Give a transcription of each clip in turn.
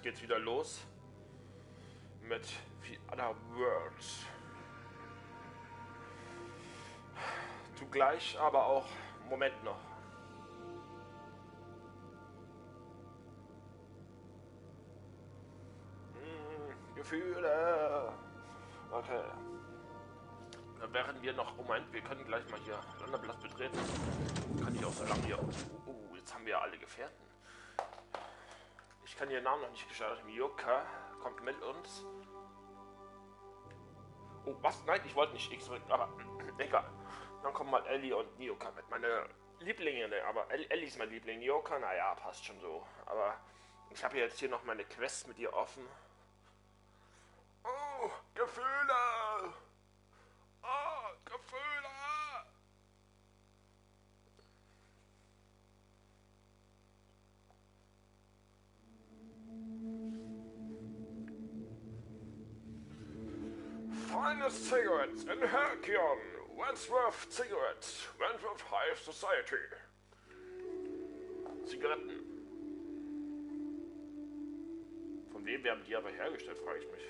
Jetzt geht's wieder los mit The Other Worlds. Zugleich aber auch, Moment noch. Gefühle. Okay. Dann wären wir noch, Moment, wir können gleich mal hier Landerplatz betreten. Kann ich auch so lange hier. Oh, jetzt haben wir ja alle Gefährten. Ich kann ihren Namen noch nicht gestartet. Mioka kommt mit uns. Oh, was? Nein, ich wollte nicht X drücken, aber egal. Dann kommen mal Ellie und Mioka mit. Meine Lieblinge, aber Ellie ist mein Liebling. Mioka, naja, passt schon so. Aber ich habe jetzt hier noch meine Quest mit ihr offen. Oh, Gefühle! Oh, Gefühle! Finest cigarettes in Herkion. Worlds Cigarettes. Wentworth High Society. Zigaretten. Von wem werden die aber hergestellt, frage ich mich.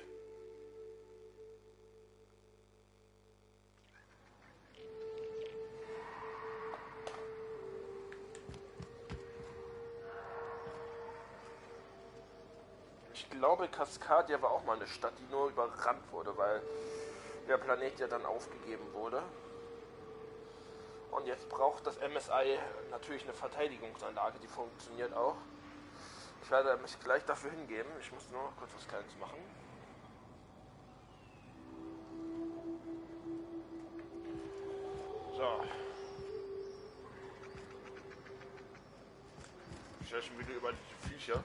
Ich glaube, Cascadia war auch mal eine Stadt, die nur überrannt wurde, weil der Planet ja dann aufgegeben wurde. Und jetzt braucht das MSI natürlich eine Verteidigungsanlage, die funktioniert auch. Ich werde mich gleich dafür hingeben. Ich muss nur noch kurz was Kleines machen. So. Ich stelle schon wieder über die Viecher.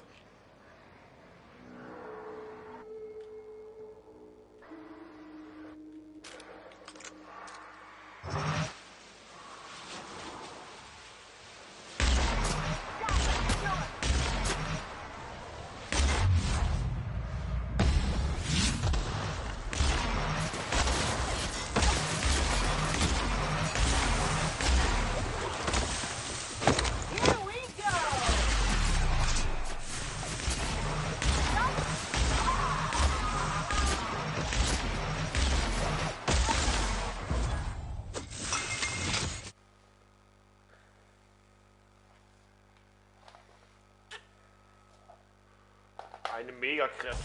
Eine Mega-Kreatur.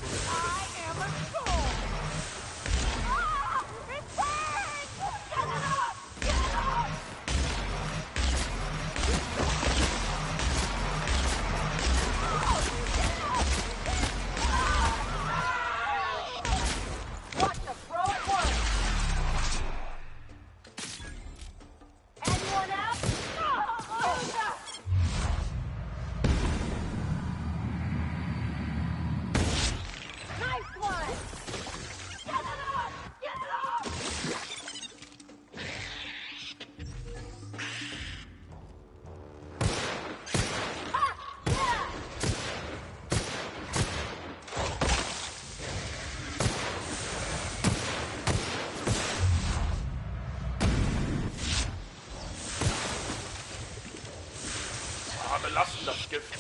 Belasten das Gift.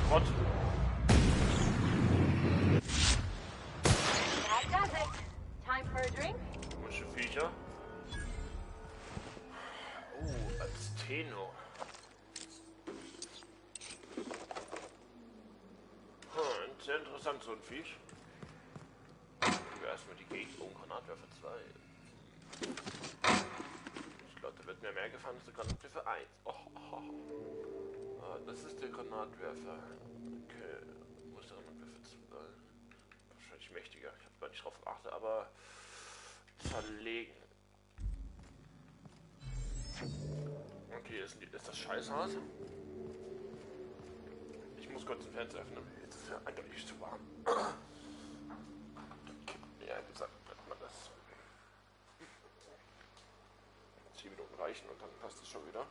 Gott. Komische Viecher. Oh, Azteno. Sehr interessant, so ein Viech. Wir erstmal die Gegend. Oh, Granatwerfer 2. Ich glaube, da wird mir mehr gefallen als der Granatwerfer 1. Oh, oh, oh. Ah, das ist der Granatwerfer. Okay, wo ist der Granatwerfer 2? Wahrscheinlich mächtiger. Ich habe gar nicht drauf geachtet, aber zerlegen. Okay, ist das Scheißhaus? Ich muss kurz den Fenster öffnen. Jetzt ist es ja eindeutig zu warm. Ja, wie gesagt, bleibt man das. 10 Minuten reichen und dann passt es schon wieder.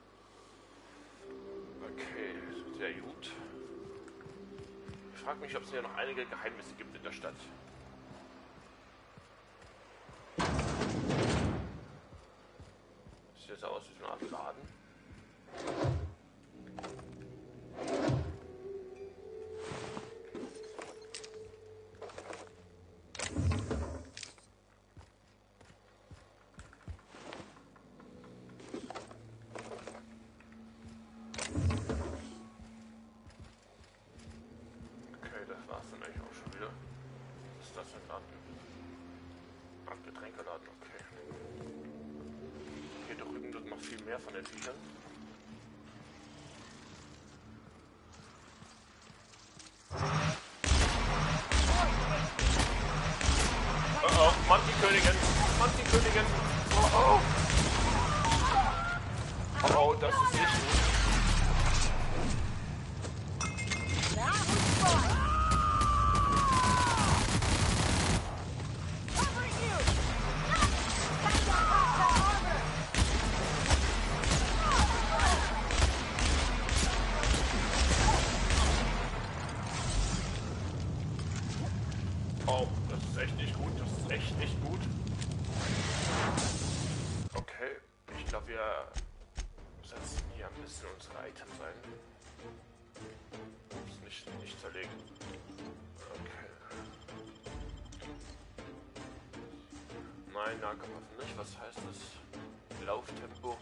Okay, sehr gut. Ich frage mich, ob es hier noch einige Geheimnisse gibt in der Stadt. das aus wie so eine Art Laden? Okay, das war's dann eigentlich auch schon wieder. Was ist das für ein Laden? Ach, Getränkeladen, okay. Hier drüben sind noch viel mehr von den Viechern. Oh, Mann, die Königin! Mann, die Königin! Oh, oh! Oh, das ist nicht gut. Oh, das ist echt nicht gut. Das ist echt nicht gut. Okay, ich glaube, wir setzen hier ein bisschen unsere Items ein. Das nicht zerlegen. Okay. Nein, Nahkampfwaffen nicht. Was heißt das? Lauftempo.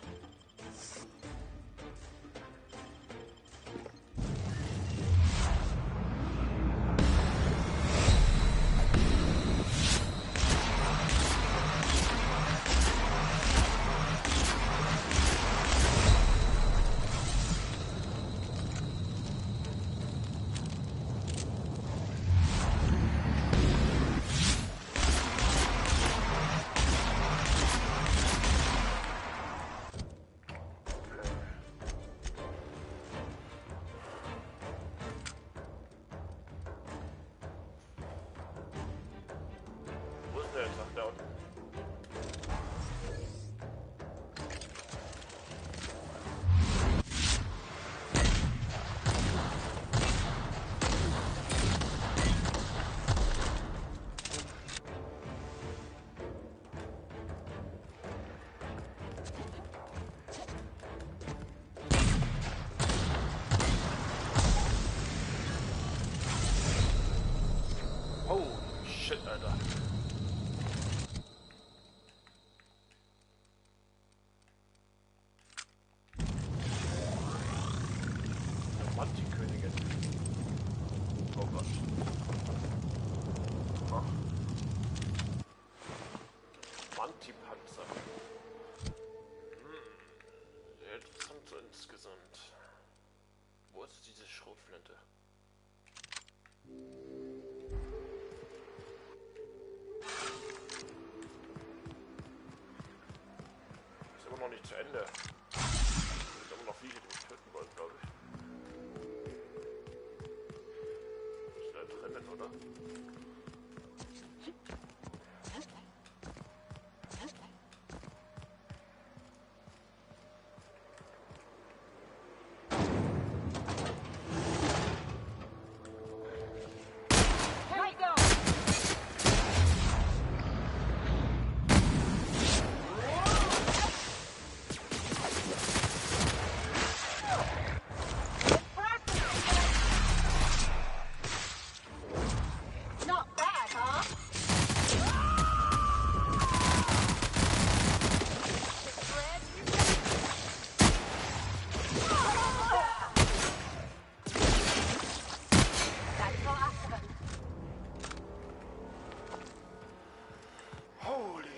Da unten. Oh, shit, Alter. Königin. Oh Gott. Ach. Mantipanzer. Sehr interessant so insgesamt. Wo ist diese Schrotflinte? Ist immer noch nicht zu Ende. Es sind immer noch Viecher, die mich töten wollen, glaube ich. Ist da drinnen, oder?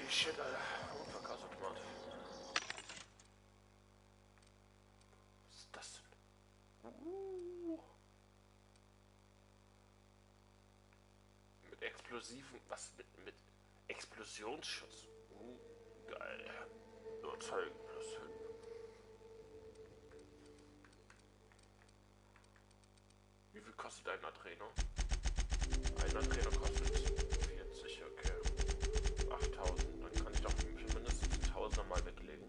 Shit, Alter. Und Vergasautomat. Was ist das denn? Mit explosiven... Was? Mit Explosionsschutz? Geil. Überzeugen. Wie viel kostet ein Adreno? Ein Adreno kostet 40, okay. 8000, dann kann ich doch mindestens 1000er mal weglegen.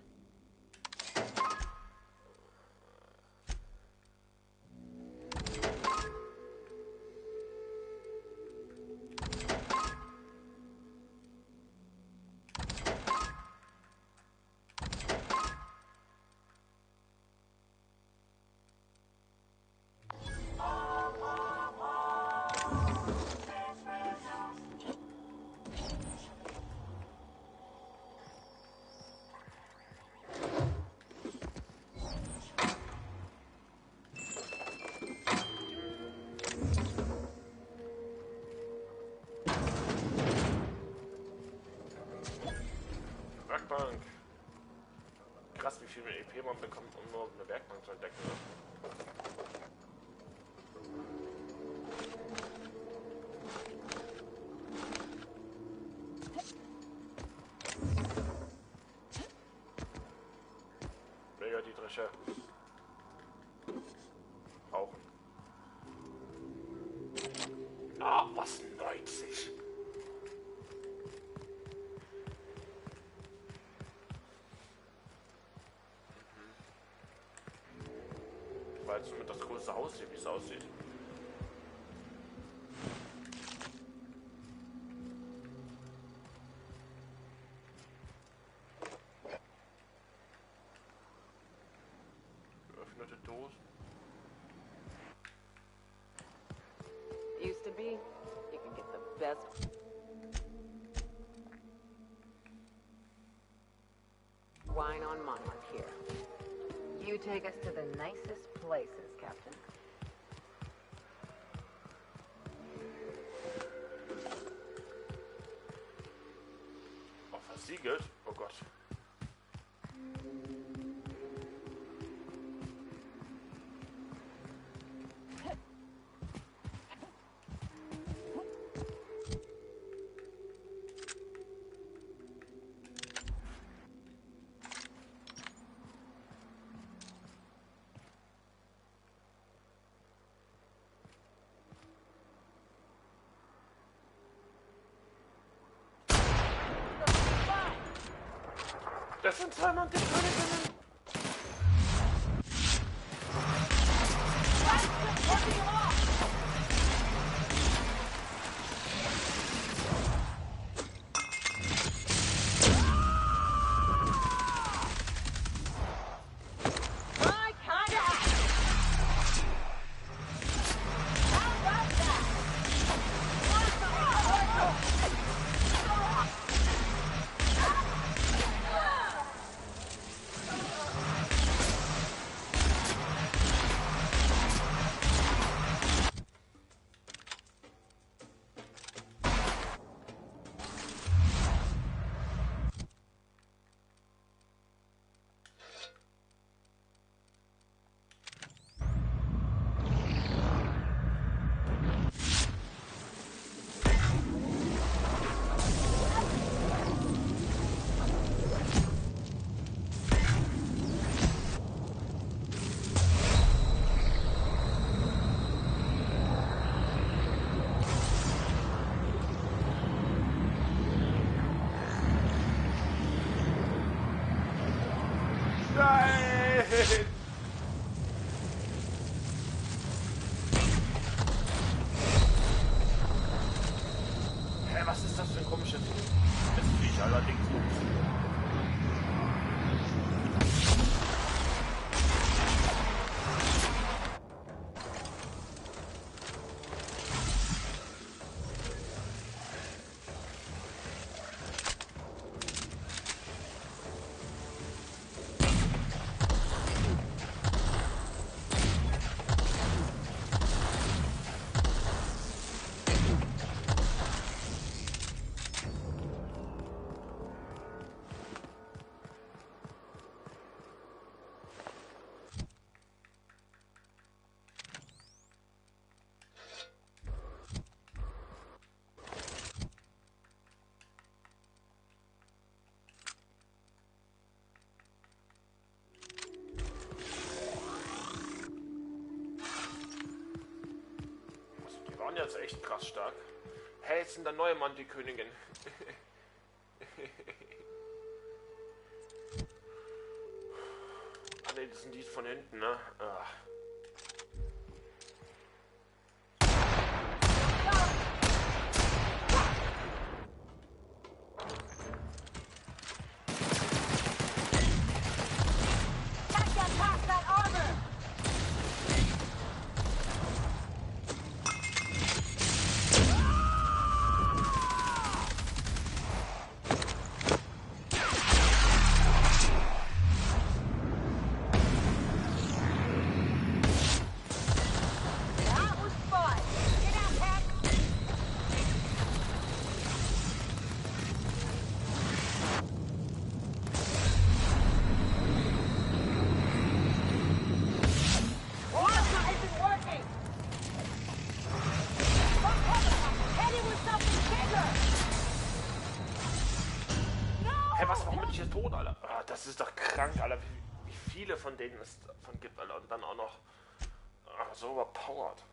viel EP man bekommt, um nur eine Werkbank zu entdecken. Ne? Mega die Dresche. Rauchen. Ah, was 90? Weil es mit das größte Haus hier, wie es aussieht. Geöffnete Dosen. Used to be, you could get the best wine on Monarch here. You take us to the nicest places, Captain. Oh, versiegelt? Oh Gott. Das sind zwei Mann, die Königinnen. Hä, was ist das für ein komisches Viech allerdings? Jetzt echt krass stark. Hey, jetzt sind da neue Mann, die Königin. Ah ne, das sind die von hinten, ne? Ah. was, warum bin ich jetzt tot, Alter? Ah, das ist doch krank, Alter, wie viele von denen es davon gibt, Alter. Und dann auch noch so überpowered.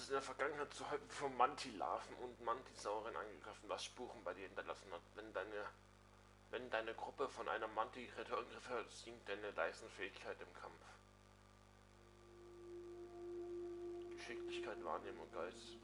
In der Vergangenheit zu häufig von Mantilarven und Mantisaurien angegriffen, was Spuren bei dir hinterlassen hat. Wenn deine Gruppe von einer Manti-Kreatur angegriffen wird, sinkt deine Leistungsfähigkeit im Kampf. Geschicklichkeit, Wahrnehmung, Geist.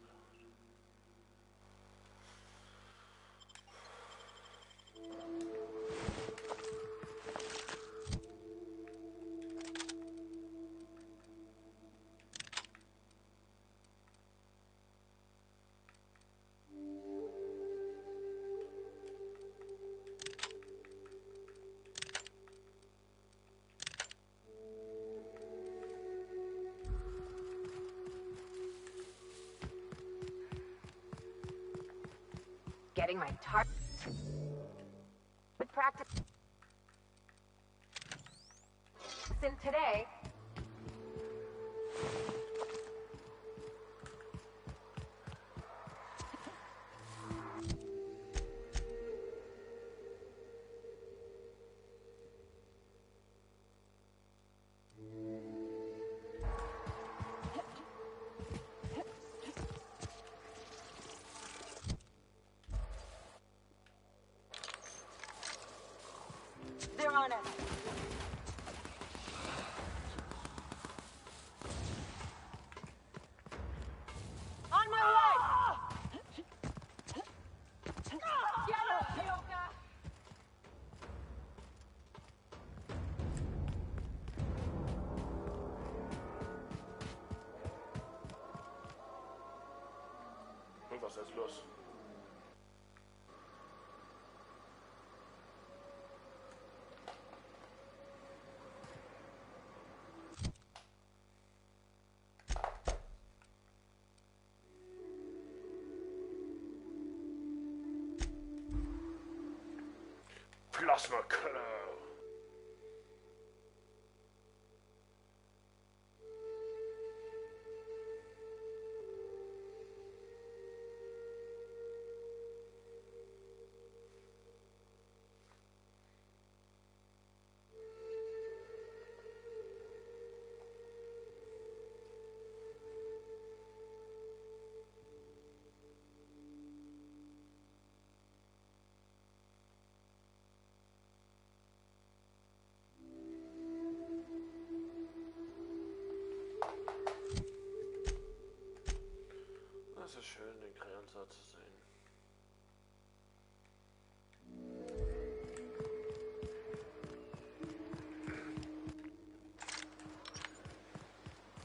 Getting my target practice in today. They're on us. On my way! Get up, Yoga! Und was ist los? Plasma Killer.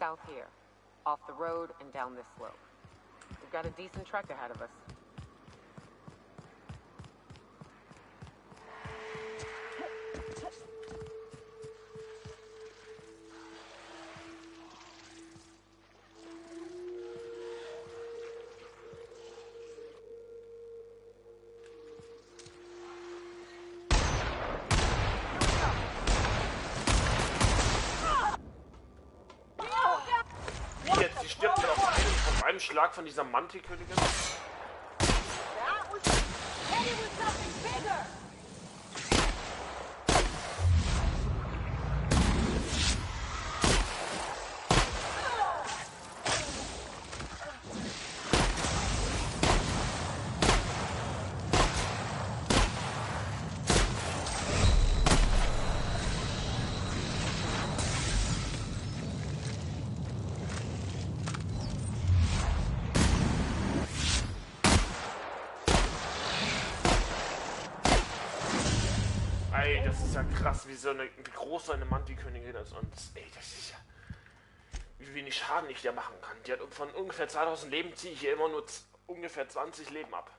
South here, off the road and down this slope. We've got a decent trek ahead of us. Sie stirbt ja auf einem Schlag von dieser Mantikönigin. Ey, das ist ja krass, wie groß so eine Mantikönigin ist. Und ey, das ist ja, wie wenig Schaden ich dir machen kann. Die hat von ungefähr 2000 Leben, ziehe ich hier immer nur ungefähr 20 Leben ab.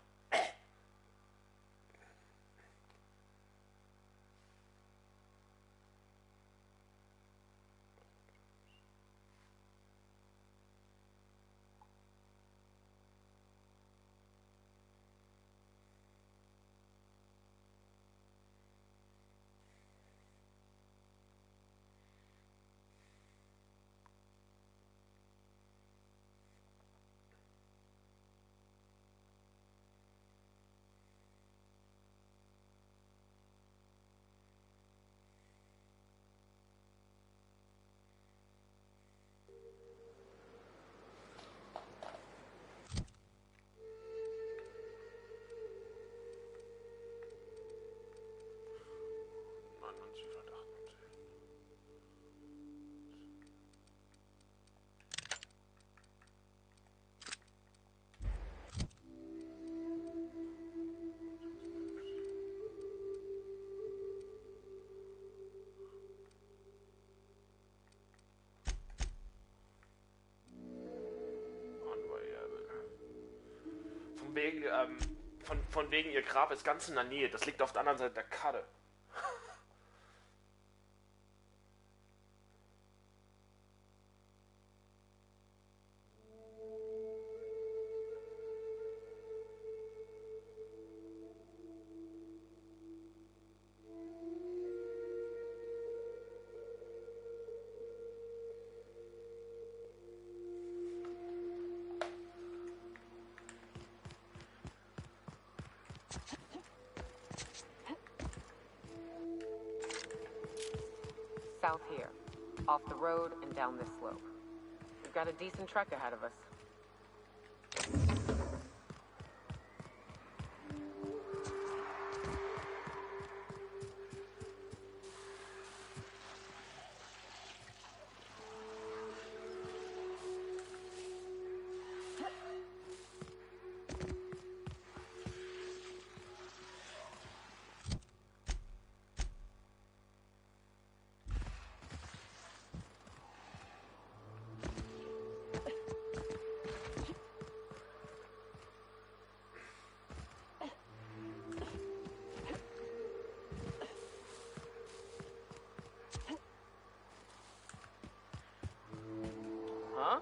Von wegen ihr Grab ist ganz in der Nähe. Das liegt auf der anderen Seite der Karte. South here, off the road and down this slope. We've got a decent trek ahead of us. Huh?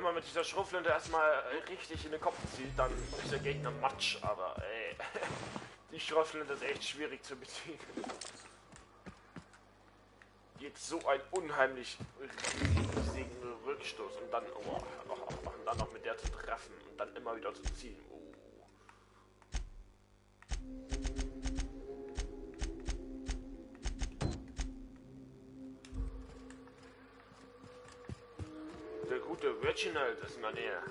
man mit dieser Schrotflinte erstmal richtig in den Kopf zieht, dann ist der Gegner Matsch, aber ey, die Schrotflinte ist echt schwierig zu bedienen. Geht so ein unheimlich riesigen Rückstoß und dann, und dann noch mit der zu treffen und dann immer wieder zu ziehen. Der gute Reginald ist in der Nähe.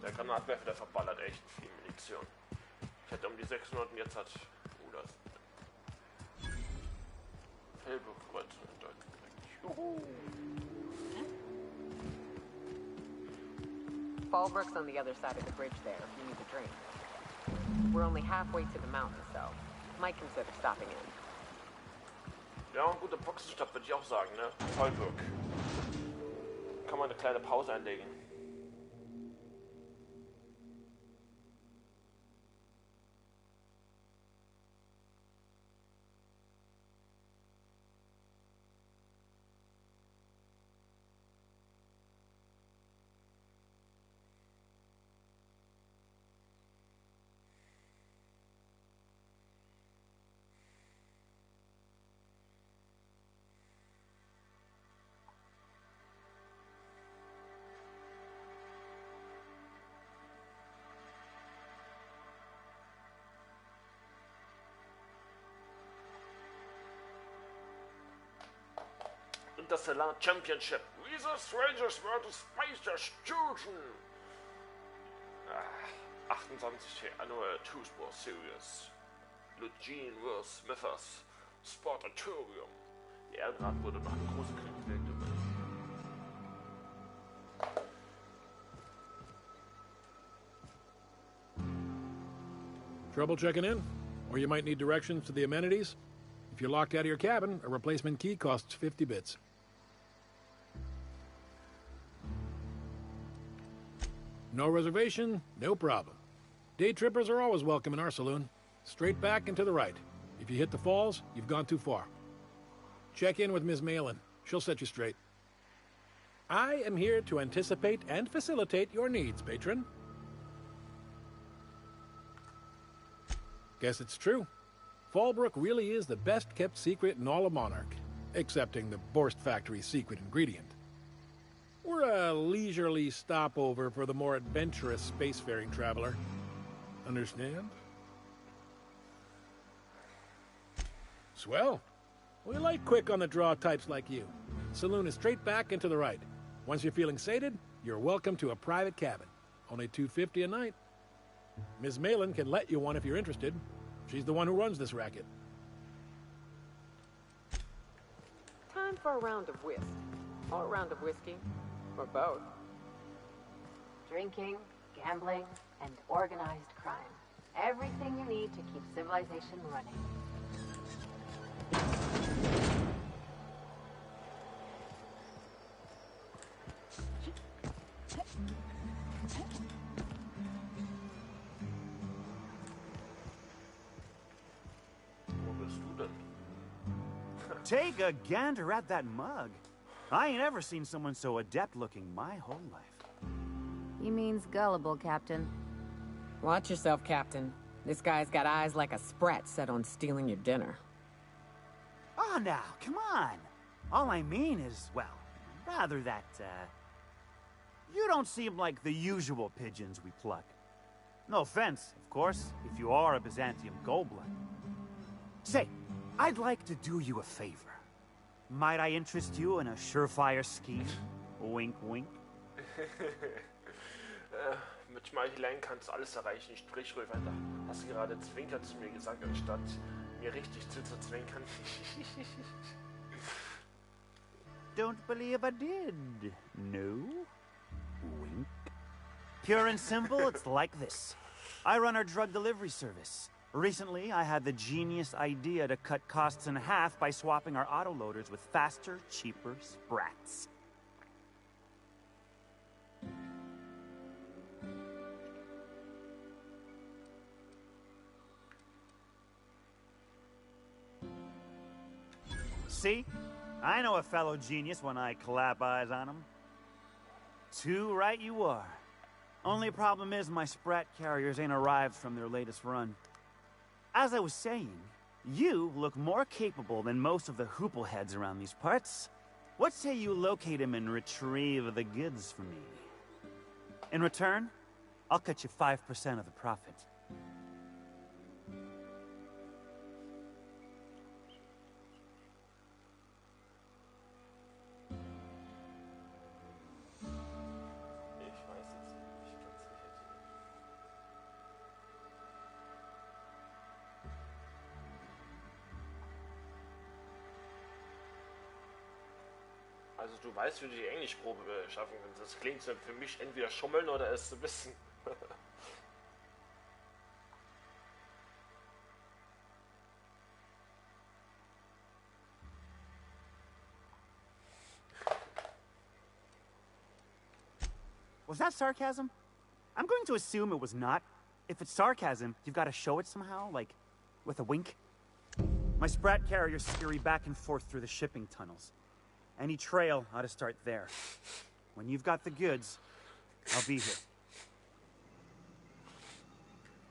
Der Granatwerfer, der verballert echt viel Munition. Ich hätte um die 600 und jetzt hat... das... Hellbegrünt. Juhu. Fallbrook's on the other side of the bridge there if you need a drink. We're only halfway to the mountain, so might consider stopping in. Ja, eine gute Boxenstopp würde ich auch sagen, ne? Fallbrook. Kann man eine kleine Pause einlegen. Interstellar Championship. We the strangers were to space excursion. 28. Annual Two Sport Series. Eugene vs. Smithers Sportatorium. Die Erdenrat wurde noch eine große Krieg. Trouble checking in? Or you might need directions to the amenities? If you're locked out of your cabin, a replacement key costs 50 bits. No reservation? No problem. Day trippers are always welcome in our saloon. Straight back and to the right. If you hit the falls, you've gone too far. Check in with Ms. Malin. She'll set you straight. I am here to anticipate and facilitate your needs, patron. Guess it's true. Fallbrook really is the best-kept secret in all of Monarch, excepting the Borst Factory's secret ingredient. We're a leisurely stopover for the more adventurous spacefaring traveler. Understand? Swell. We like quick-on-the-draw types like you. Saloon is straight back and to the right. Once you're feeling sated, you're welcome to a private cabin. Only $250 a night. Ms. Malin can let you one if you're interested. She's the one who runs this racket. Time for a round of whist. Or a round of whiskey. Or both. Drinking, gambling, and organized crime. Everything you need to keep civilization running. Take a gander at that mug. I ain't ever seen someone so adept-looking my whole life. He means gullible, Captain. Watch yourself, Captain. This guy's got eyes like a sprat set on stealing your dinner. Oh, now, come on. All I mean is, well, rather that, you don't seem like the usual pigeons we pluck. No offense, of course, if you are a Byzantium goldblood. Say, I'd like to do you a favor. Might I interest you in a surefire scheme? Wink, wink. Mit Schmeicheleien kannst du alles erreichen. Sprich ruhig weiter. Hast du gerade Zwinker zu mir gesagt, anstatt mir richtig zuzuzwinkern? Don't believe I did. No? Wink. Pure and simple, it's like this. I run our drug delivery service. Recently, I had the genius idea to cut costs in half by swapping our autoloaders with faster, cheaper sprats. See? I know a fellow genius when I clap eyes on him. Too right you are. Only problem is my Sprat carriers ain't arrived from their latest run. As I was saying, you look more capable than most of the hoople heads around these parts. What say you locate him and retrieve the goods for me? In return, I'll cut you 5% of the profit. Also du weißt, wie du die Englischprobe schaffen kannst. Das klingt so für mich entweder schummeln oder es zu wissen. Was that sarcasm? I'm going to assume it was not. If it's sarcasm, you've got to show it somehow, like with a wink. My Sprat carriers scurry back and forth through the shipping tunnels. Any trail ought to start there. When you've got the goods, I'll be here.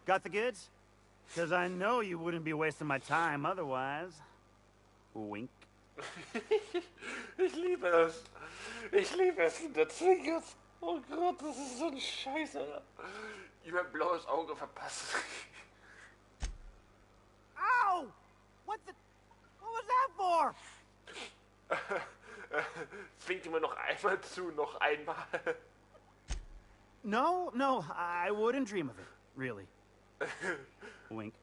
Got the goods? Because I know you wouldn't be wasting my time otherwise. Wink. Ich liebe es. Ich liebe es. Der Zwinkert. Oh Gott, das ist so ein Scheiß, Alter. Über ein blaues Auge verpasst. Ow! What was that for? Zwingt mir noch einmal zu, noch einmal. No, I wouldn't dream of it, really. Wink.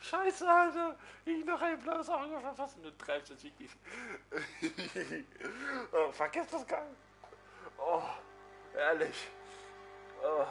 Scheiße, Alter. Ich noch ein blaues Auge verpasst und du treibst das wirklich. Oh, vergiss das gar nicht. Oh, ehrlich. Oh.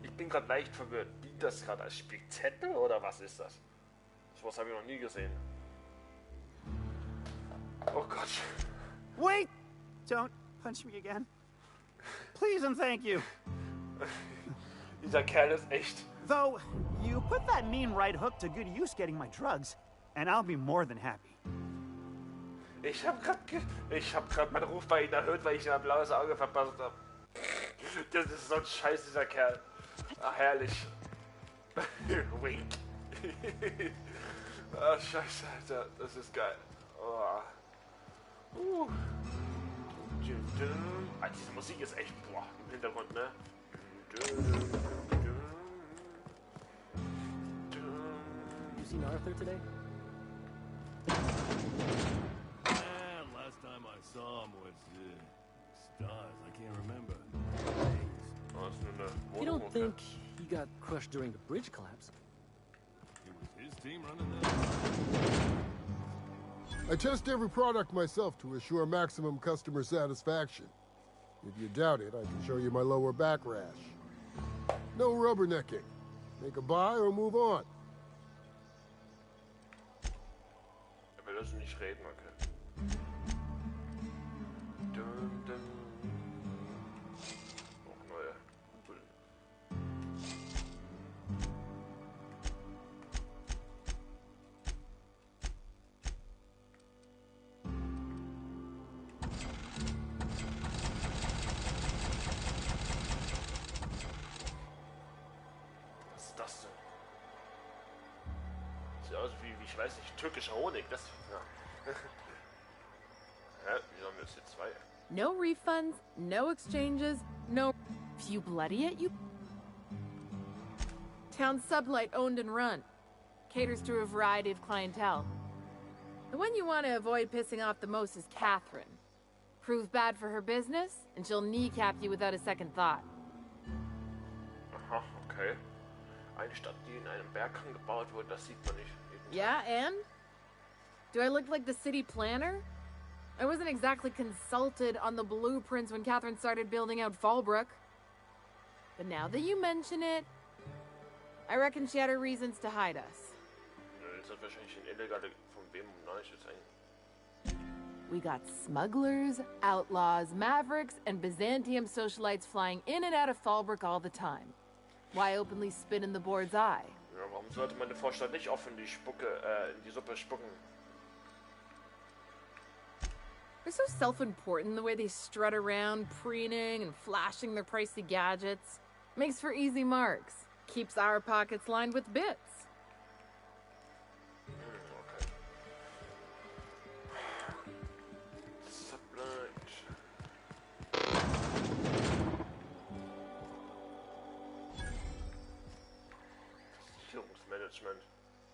Ich bin gerade leicht verwirrt. Dient das gerade als Spickzettel oder was ist das? Sowas habe ich noch nie gesehen. Oh Gott. Wait! Don't punch me again. Please and thank you. Dieser Kerl ist echt. Though, you put that mean right hook to good use getting my drugs, and I'll be more than happy. Ich hab grad meinen Ruf bei Ihnen erhöht, weil ich ein blaues Auge verpasst habe. Das ist so ein Scheiß, dieser Kerl. Ach, herrlich. Wink. Ah, scheiße, Alter. Das ist geil. Oh. Ah, diese Musik ist echt, boah, im Hintergrund, ne? You seen Arthur today? Last time I saw him was stars. I can't remember. Oh, das ist nur eine You don't Wohnung, think he got crushed during the bridge collapse? It was his team running that. I test every product myself to assure maximum customer satisfaction. If you doubt it, I can show you my lower back rash. No rubbernecking. Make a buy or move on. Er will also nicht reden, okay. Auch neue. Was ist das denn? Sieht aus wie, ich weiß nicht, türkischer Honig. Das, ja. Hä? Wieso haben wir jetzt hier zwei? No refunds, no exchanges, no... If you bloody it, you... Town sublight owned and run. Caters to a variety of clientele. The one you want to avoid pissing off the most is Catherine. Proves bad for her business, and she'll kneecap you without a second thought. Aha, okay. Eine Stadt, die in einem Berghang gebaut wurde, das sieht man nicht. Yeah, and? Do I look like the city planner? I wasn't exactly consulted on the blueprints when Catherine started building out Fallbrook. But now that you mention it, I reckon she had her reasons to hide us. Das ist wahrscheinlich ein illegaler von wem nein, ist ein. We got smugglers, outlaws, mavericks, and Byzantium socialites flying in and out of Fallbrook all the time. Why openly spit in the board's eye? Ja, warum sollte man eine Vorstadt nicht offen in die Suppe spucken? They're so self-important the way they strut around, preening and flashing their pricey gadgets. Makes for easy marks. Keeps our pockets lined with bits. Okay. Versicherungsmanagement.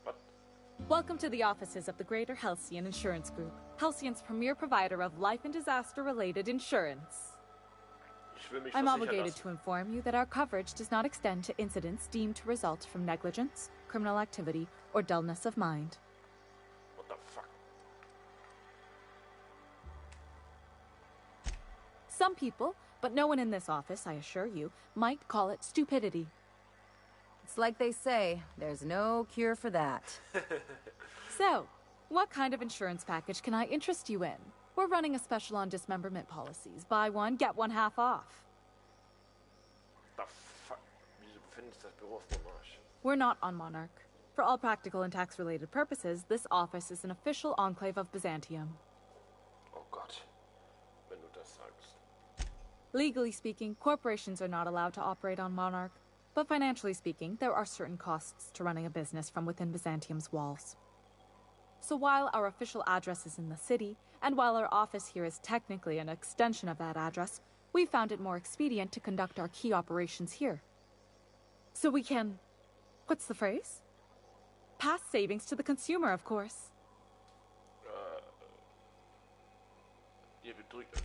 What? Welcome to the offices of the Greater Halcyon Insurance Group, Halcyon's premier provider of life and disaster-related insurance. I'm obligated to inform you that our coverage does not extend to incidents deemed to result from negligence, criminal activity, or dullness of mind. What the fuck? Some people, but no one in this office, I assure you, might call it stupidity. It's like they say, there's no cure for that. So, what kind of insurance package can I interest you in? We're running a special on dismemberment policies. Buy one, get one half off. The fuck? Wieso befindet sich das Büro auf Monarch? We're not on Monarch. For all practical and tax-related purposes, this office is an official enclave of Byzantium. Oh Gott, wenn du das sagst. Legally speaking, corporations are not allowed to operate on Monarch. But financially speaking, there are certain costs to running a business from within Byzantium's walls. So while our official address is in the city, and while our office here is technically an extension of that address, we found it more expedient to conduct our key operations here. So we can... what's the phrase? Pass savings to the consumer, of course. Ihr betrügt uns.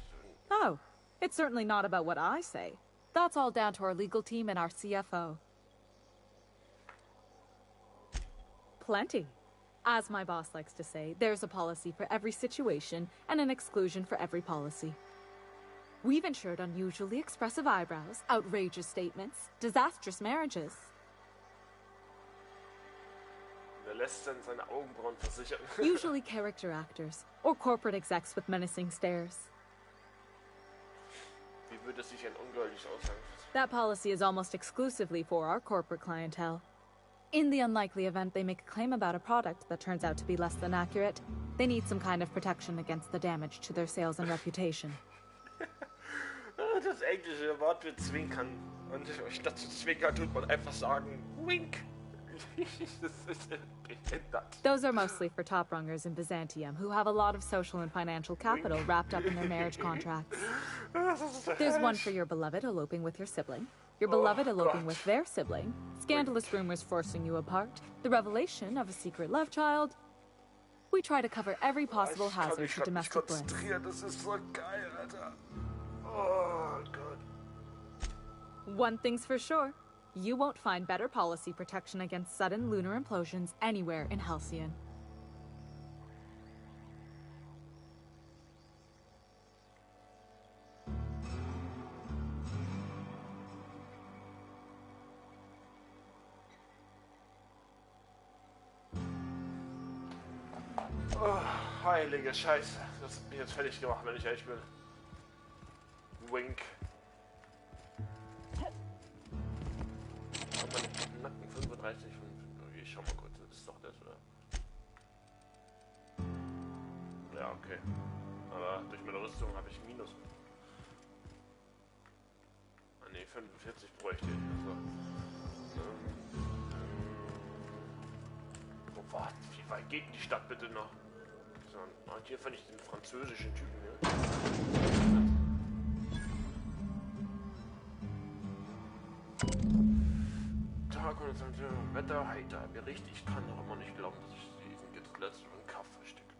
Oh, it's certainly not about what I say. That's all down to our legal team and our CFO. Plenty. As my boss likes to say, there's a policy for every situation and an exclusion for every policy. We've insured unusually expressive eyebrows, outrageous statements, disastrous marriages. Er lässt dann seine Augenbrauen versichern. Usually character actors, or corporate execs with menacing stares. Wie würde sich ein ungeheuerlich aussagen? That policy is almost exclusively for our corporate clientele. In the unlikely event they make a claim about a product that turns out to be less than accurate, they need some kind of protection against the damage to their sales and reputation. Das englische Wort für zwinkern. Und statt zu zwinkern tut man einfach sagen, wink. Das ist behindert. Those are mostly for top-rungers in Byzantium who have a lot of social and financial capital wrapped up in their marriage contracts. There's one for your beloved eloping with your sibling, your beloved eloping with their sibling, scandalous rumors forcing you apart, the revelation of a secret love child. We try to cover every possible hazard to domestic bliss. Das ist so geil, Alter. Oh Gott. One thing's for sure. You won't find better policy protection against sudden lunar implosions anywhere in Halcyon. Oh, heilige Scheiße. Das hat mich jetzt fertig gemacht, wenn ich ehrlich bin. Wink. Nacken 35 von... Ich schau mal kurz, das ist doch das, oder? Ja, okay. Aber durch meine Rüstung habe ich Minus. Ah ne, 45 bräuchte ich. Also. Oh, warte, wie weit geht denn die Stadt bitte noch? So, und hier fand ich den französischen Typen hier. Tag oder so, Wetter, heiter, Bericht. Ich kann noch immer nicht glauben, dass ich diesen getrillten Kaff verstecke.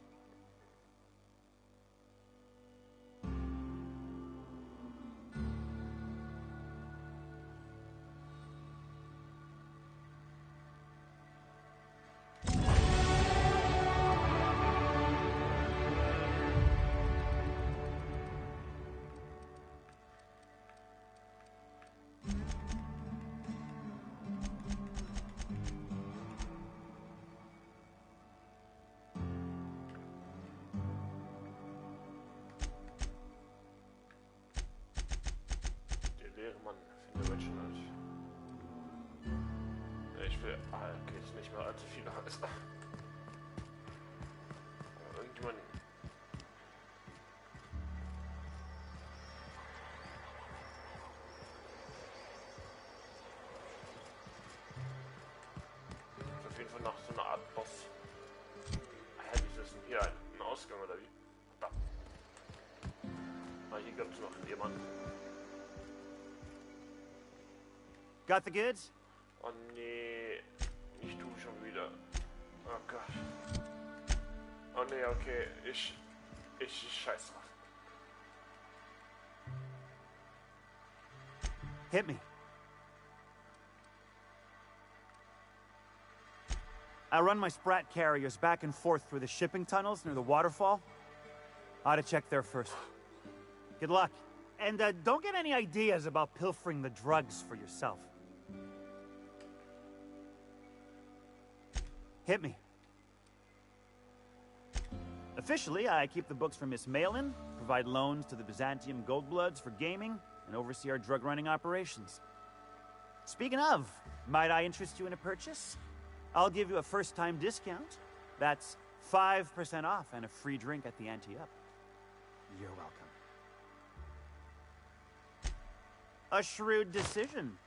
nicht mehr allzu viele heißt. Irgendjemand. Auf jeden Fall noch so eine Art Boss. Hä, wie ist das denn hier? Ein Ausgang oder wie? Da. Ah, hier gibt es noch jemanden. Got the goods? Oh nee, nicht du schon wieder. Oh Gott. Oh nee, okay, ich scheiß drauf. Hit me. I run my Sprat carriers back and forth through the shipping tunnels near the waterfall. Ought to check there first. Good luck. And don't get any ideas about pilfering the drugs for yourself. Hit me. Officially, I keep the books for Miss Malin, provide loans to the Byzantium Goldbloods for gaming, and oversee our drug-running operations. Speaking of, might I interest you in a purchase? I'll give you a first-time discount. That's 5% off and a free drink at the ante-up. You're welcome. A shrewd decision.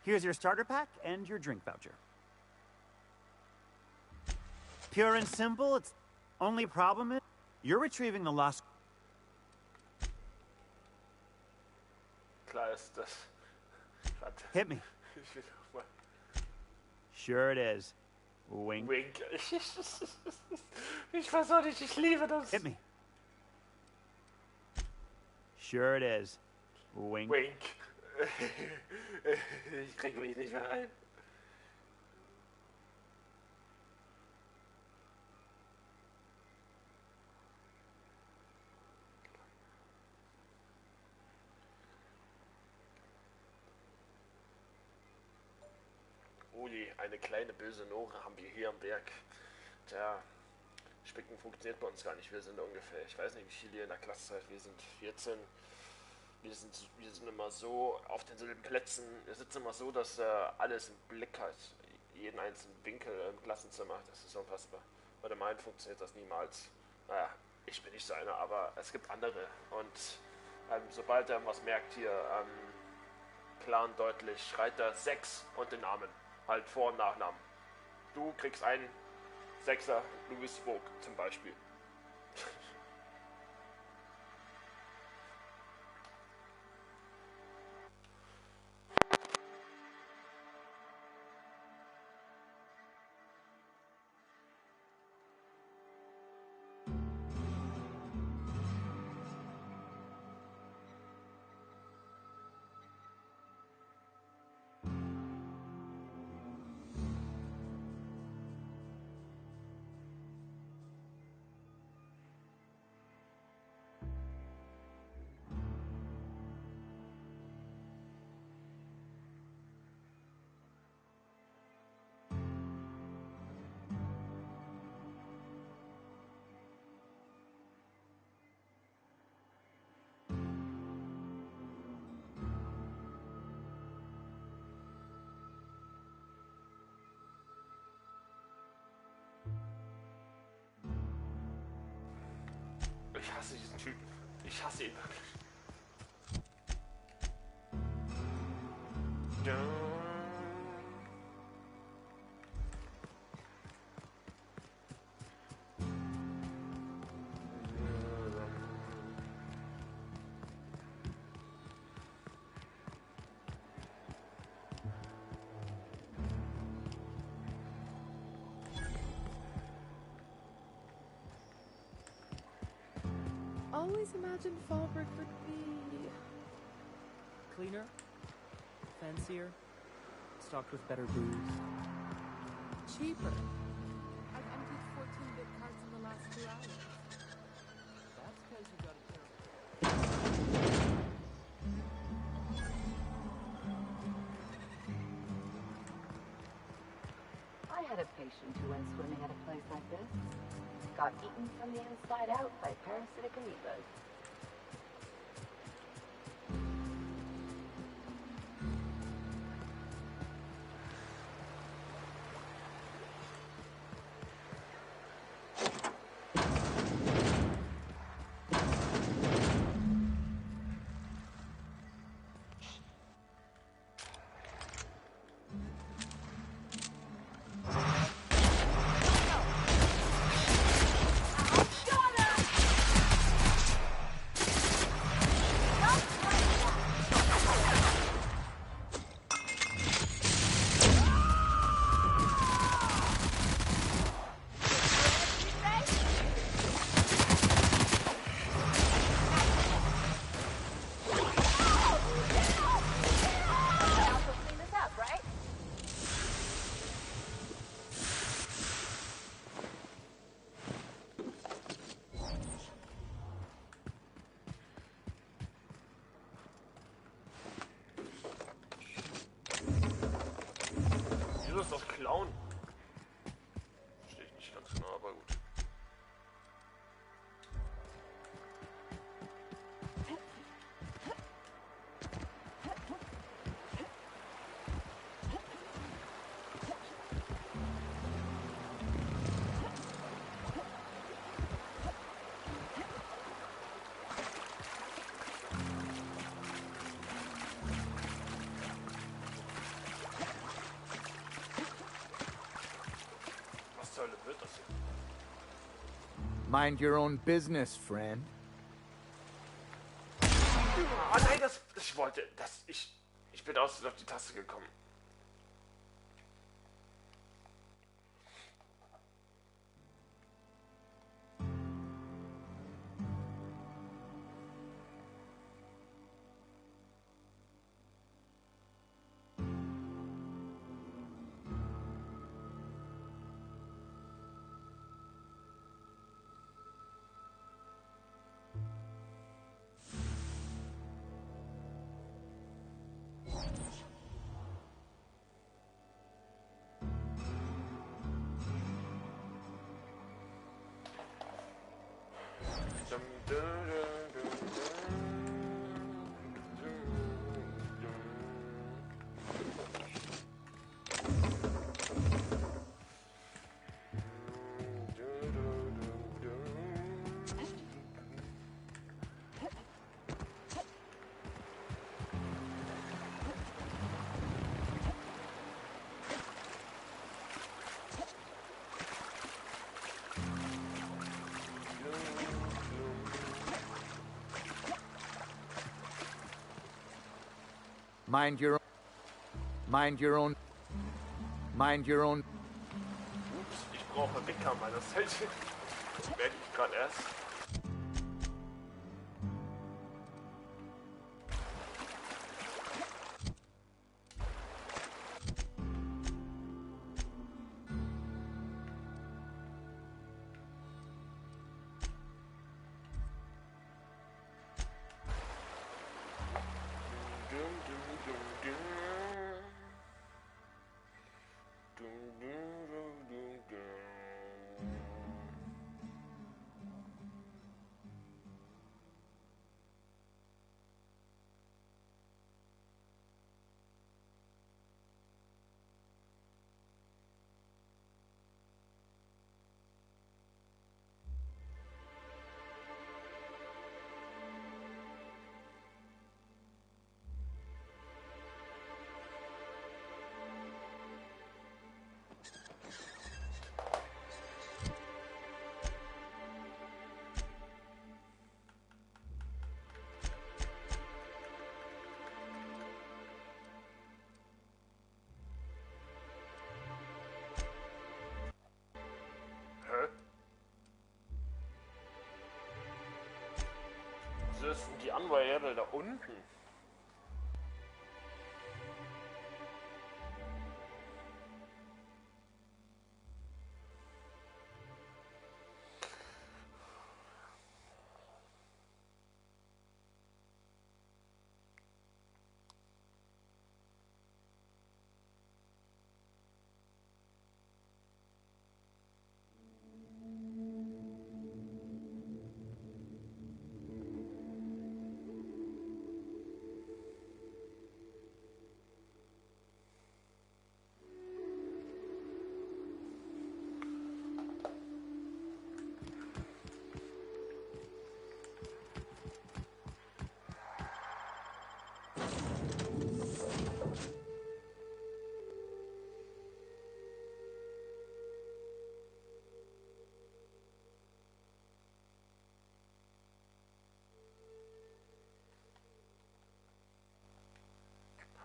Here's your starter pack and your drink voucher. Pure and simple, it's only problem is you're retrieving the lost. Klar ist das. Hit me. Sure it is. Wink. Wink. Ich weiß auch nicht, ich liebe das. Hit me. Sure it is. Wink. Wink. Ich krieg mich nicht mehr ein. Uli, eine kleine böse Nora haben wir hier am Berg. Tja, Spicken funktioniert bei uns gar nicht. Wir sind ungefähr, ich weiß nicht wie viele hier in der Klasse seid. Wir sind 14. Wir sind immer so auf denselben Plätzen. Wir sitzen immer so, dass alles im Blick hat. Jeden einzelnen Winkel im Klassenzimmer. Das ist unfassbar. Bei der meinen funktioniert das niemals. Naja, ich bin nicht so einer, aber es gibt andere. Und sobald er was merkt hier, klar und deutlich, schreit er 6 und den Namen. Halt Vor- und Nachnamen. Du kriegst einen 6er Louis Vogue zum Beispiel. Ich hasse diesen Typen. Ich hasse ihn wirklich. Ja. Always imagined Fallbrook would be Cleaner, fancier, stocked with better booze. cheaper. I've emptied 14-bit cards in the last 2 hours. That's because you got a terrible. I had a patient who went swimming at a place like this. Got eaten from the inside out by parasitic amoebas. Mind your own business, friend. Ah nein, ich wollte, ich bin aus auf die Taste gekommen. Mind your own. Ups, ich brauche Wecker meiner Zeit. Merke ich gerade erst. Das ist die Anweihe da unten.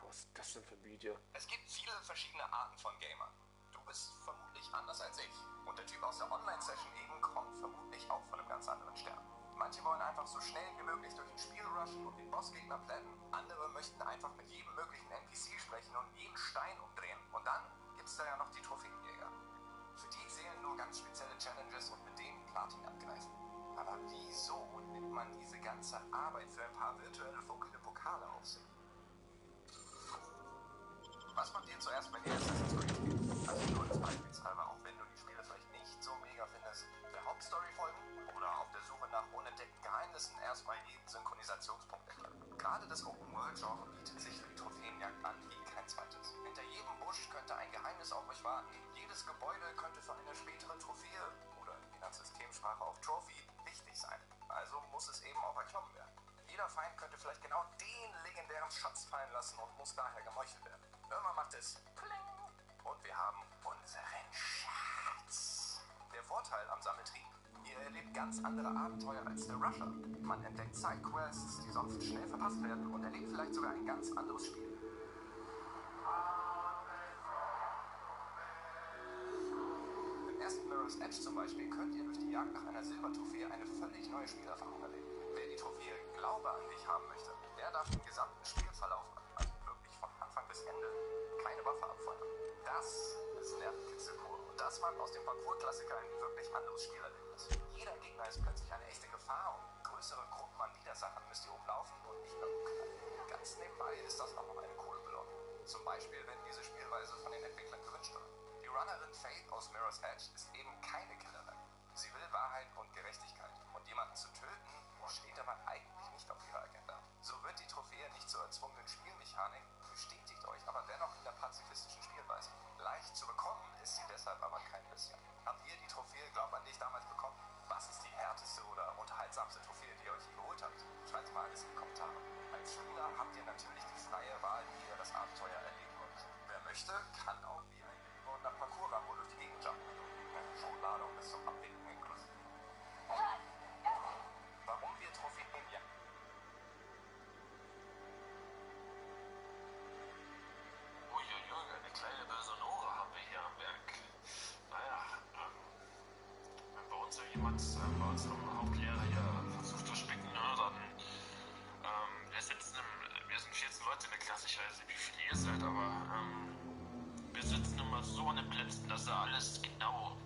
Was ist das denn für ein Video? Es gibt viele verschiedene Arten von Gamern. Du bist vermutlich anders als ich. Und der Typ aus der Online-Session eben kommt vermutlich auch von einem ganz anderen Stern. Manche wollen einfach so schnell wie möglich durch ein Spiel rushen und den Bossgegner plätten. Andere möchten einfach mit jedem möglichen NPC sprechen und jeden Stein umdrehen. Und dann gibt's da ja noch die Trophäenjäger. Für die zählen nur ganz spezielle Challenges und mit denen Platin abgreifen. Aber wieso nimmt man diese ganze Arbeit für ein paar virtuelle funkelnde Pokale auf sich? Was macht ihr zuerst, wenn ihr Assassin's Creed spielt? Also nur als beispielshalber, auch wenn du die Spiele vielleicht nicht so mega findest, der Hauptstory folgen oder auf der Suche nach unentdeckten Geheimnissen erstmal jeden Synchronisationspunkt erklären. Gerade das Open-World-Genre bietet sich für die Trophäenjagd an wie kein zweites. Hinter jedem Busch könnte ein Geheimnis auf euch warten. Jedes Gebäude könnte für eine spätere Trophäe oder je nach Systemsprache auch Trophy wichtig sein. Also muss es eben auch erklommen werden. Jeder Feind könnte vielleicht genau den legendären Schatz fallen lassen und muss daher gemeuchelt werden. Irgendwann macht es Pling und wir haben unseren Schatz. Der Vorteil am Sammeltrieb: Ihr erlebt ganz andere Abenteuer als der Rusher. Man entdeckt Sidequests, die sonst schnell verpasst werden, und erlebt vielleicht sogar ein ganz anderes Spiel. Im ersten Mirror's Edge zum Beispiel könnt ihr durch die Jagd nach einer Silbertrophäe eine völlig neue Spielerfahrung erleben. Wer die Trophäe Glaube an dich haben möchte, der darf den gesamten Spielverlauf, also wirklich von Anfang bis Ende, keine Waffe abfeuern. Das ist Nervenkitzel pur. Und das macht aus dem Parkour-Klassiker ein wirklich anderes Spielerlebnis. Jeder Gegner ist plötzlich eine echte Gefahr und größere Gruppen an Widersachern müsst ihr umlaufen und nicht mehr umknallen. Ganz nebenbei ist das auch noch eine coole Belohnung. Zum Beispiel, wenn diese Spielweise von den Entwicklern gewünscht wird. Die Runnerin Faith aus Mirror's Edge ist eben keine Killerin. Sie will Wahrheit und Gerechtigkeit. Und jemanden zu töten, steht aber eigentlich nicht auf ihrer Agenda. So wird die Trophäe nicht zur erzwungenen Spielmechanik, bestätigt euch aber dennoch in der pazifistischen Spielweise. Leicht zu bekommen ist sie deshalb aber kein bisschen. Habt ihr die Trophäe Glaub an dich damals bekommen? Was ist die härteste oder unterhaltsamste Trophäe, die ihr euch je geholt habt? Schreibt mal alles in die Kommentare. Als Spieler habt ihr natürlich die freie Wahl, wie ihr das Abenteuer erleben wollt. Wer möchte, kann auch wie ein gewordener Parkour-Rambo durch die Gegend jumpen. Vorladung bis zum Abwinken inklusive. Warum wir Trophäen ja. Uiuiui, eine kleine böse Nora haben wir hier am Werk. Naja, wenn bei uns jemand bei unserem Hauptlehrer hier versucht zu spicken, ne, dann wir sind 14 Leute in der Klasse, ich weiß nicht, wie viele ihr seid, aber wir sitzen immer so an den Plätzen, dass er alles genau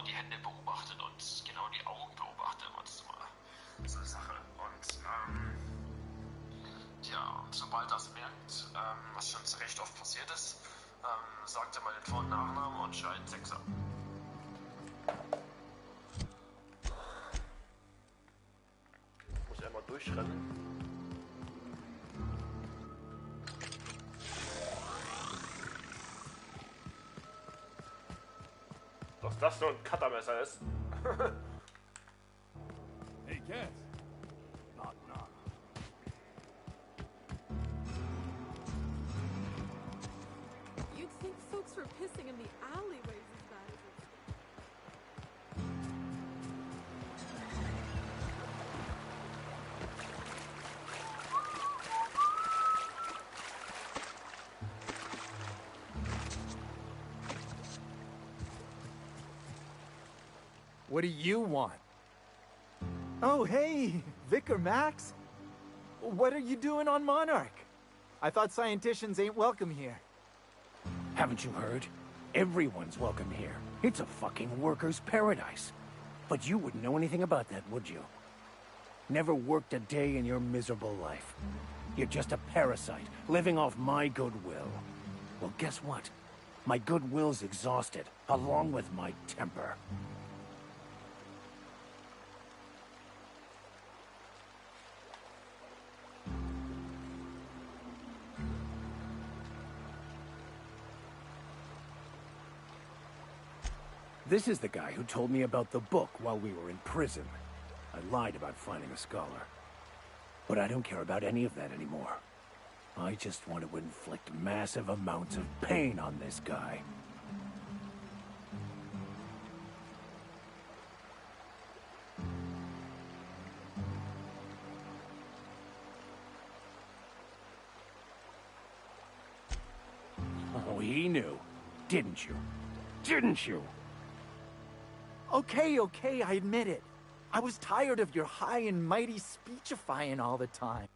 die Hände beobachtet und genau die Augen beobachtet und so eine Sache. Und und sobald das merkt, was schon recht oft passiert ist, sagt er mal den Vor- und Nachnamen und schreit Sechser. Muss ich einmal durchrennen. Dass das nur ein Cuttermesser ist. Hey, Cass. Knock, knock. You'd think folks were pissing in the alleyways as bad as it's. What do you want? Oh, hey, Vicar Max. What are you doing on Monarch? I thought scienticians ain't welcome here. Haven't you heard? Everyone's welcome here. It's a fucking worker's paradise. But you wouldn't know anything about that, would you? Never worked a day in your miserable life. You're just a parasite, living off my goodwill. Well, guess what? My goodwill's exhausted, along with my temper. This is the guy who told me about the book while we were in prison. I lied about finding a scholar. But I don't care about any of that anymore. I just want to inflict massive amounts of pain on this guy. Oh, he knew. Didn't you? Didn't you? Okay, I admit it. I was tired of your high and mighty speechifying all the time.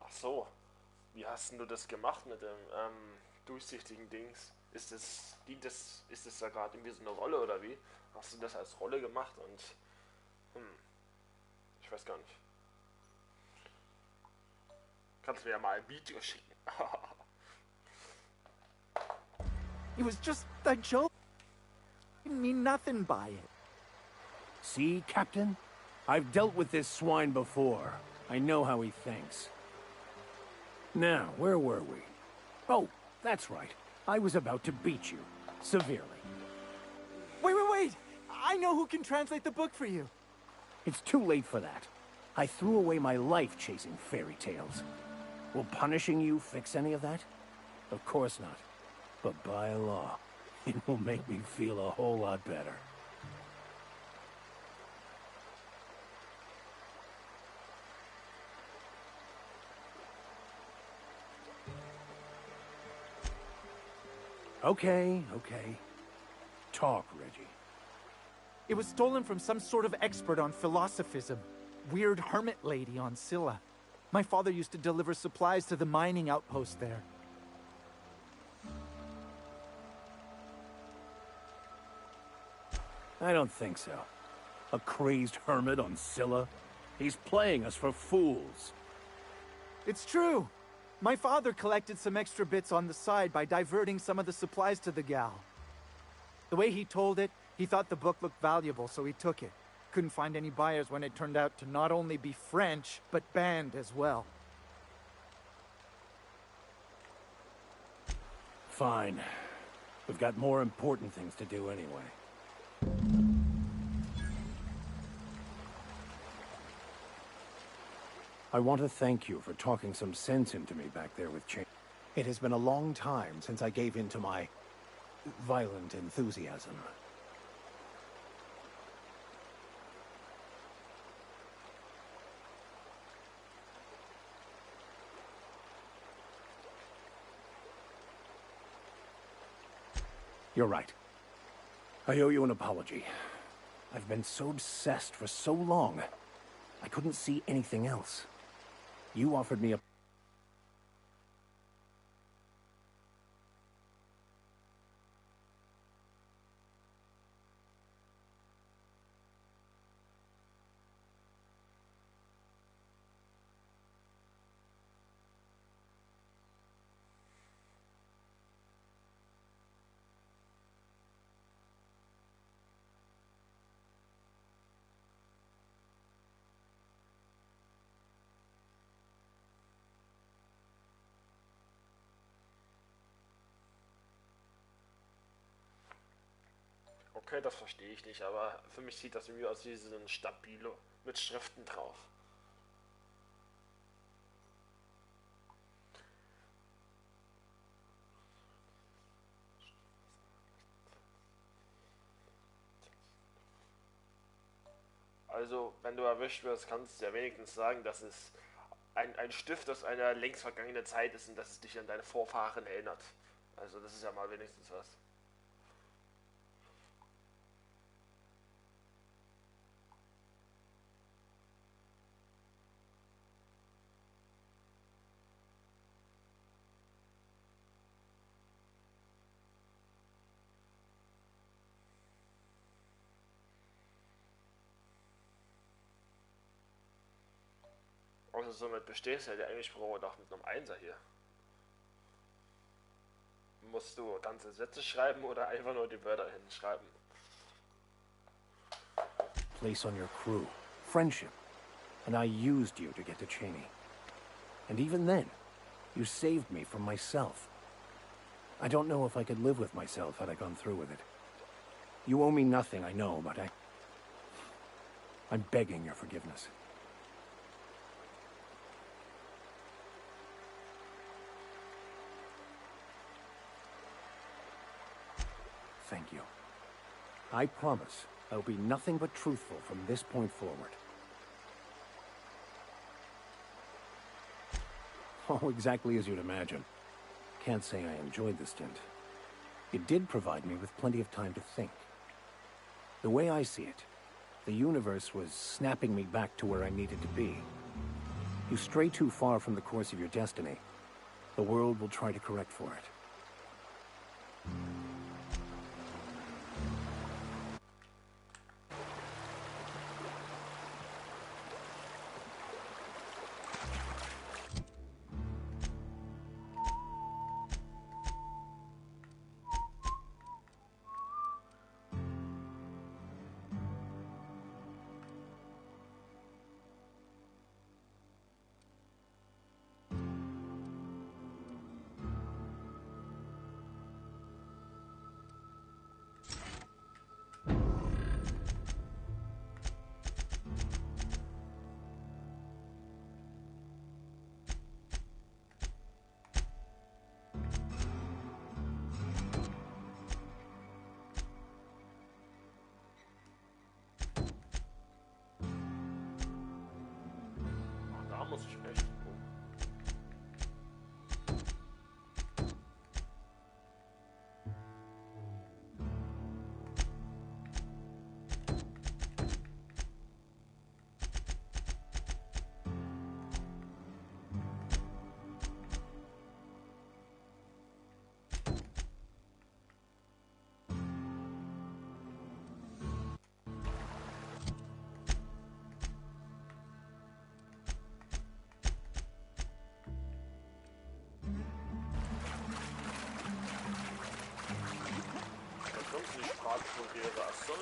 Ach so, wie hast denn du das gemacht mit dem durchsichtigen Dings? Ist es da gerade irgendwie so eine Rolle oder wie? Hast du das als Rolle gemacht und ich weiß gar nicht. Kannst mir ja mal ein Video schicken. It was just a joke. I didn't mean nothing by it. See, Captain? I've dealt with this swine before. I know how he thinks. Now, where were we? Oh, that's right. I was about to beat you. Severely. Wait! I know who can translate the book for you. It's too late for that. I threw away my life chasing fairy tales. Will punishing you fix any of that? Of course not. But by law, it will make me feel a whole lot better. Okay. Talk, Reggie. It was stolen from some sort of expert on philosophism. Weird hermit lady on Scylla. My father used to deliver supplies to the mining outpost there. I don't think so. A crazed hermit on Scylla? He's playing us for fools. It's true. My father collected some extra bits on the side by diverting some of the supplies to the gal. The way he told it, he thought the book looked valuable, so he took it. Couldn't find any buyers when it turned out to not only be French, but banned as well. Fine. We've got more important things to do anyway. I want to thank you for talking some sense into me back there with Cheney. It has been a long time since I gave in to my violent enthusiasm. You're right. I owe you an apology. I've been so obsessed for so long, I couldn't see anything else. You offered me a... Okay, das verstehe ich nicht, aber für mich sieht das irgendwie aus wie so ein Stabilo mit Schriften drauf. Also, wenn du erwischt wirst, kannst du ja wenigstens sagen, dass es ein Stift aus einer längst vergangenen Zeit ist und dass es dich an deine Vorfahren erinnert. Also, das ist ja mal wenigstens was. Also somit bestehst du ja die Englischprobe doch mit einem Einser hier. Musst du ganze Sätze schreiben oder einfach nur die Wörter hinschreiben? Place on your crew. Friendship. And I used you to get to Cheney. And even then, you saved me from myself. I don't know if I could live with myself had I gone through with it. You owe me nothing, I know, but I'm begging your forgiveness. Thank you. I promise I'll be nothing but truthful from this point forward. Oh, exactly as you'd imagine. Can't say I enjoyed the stint. It did provide me with plenty of time to think. The way I see it, the universe was snapping me back to where I needed to be. You stray too far from the course of your destiny, the world will try to correct for it. Radkuriere. Achso.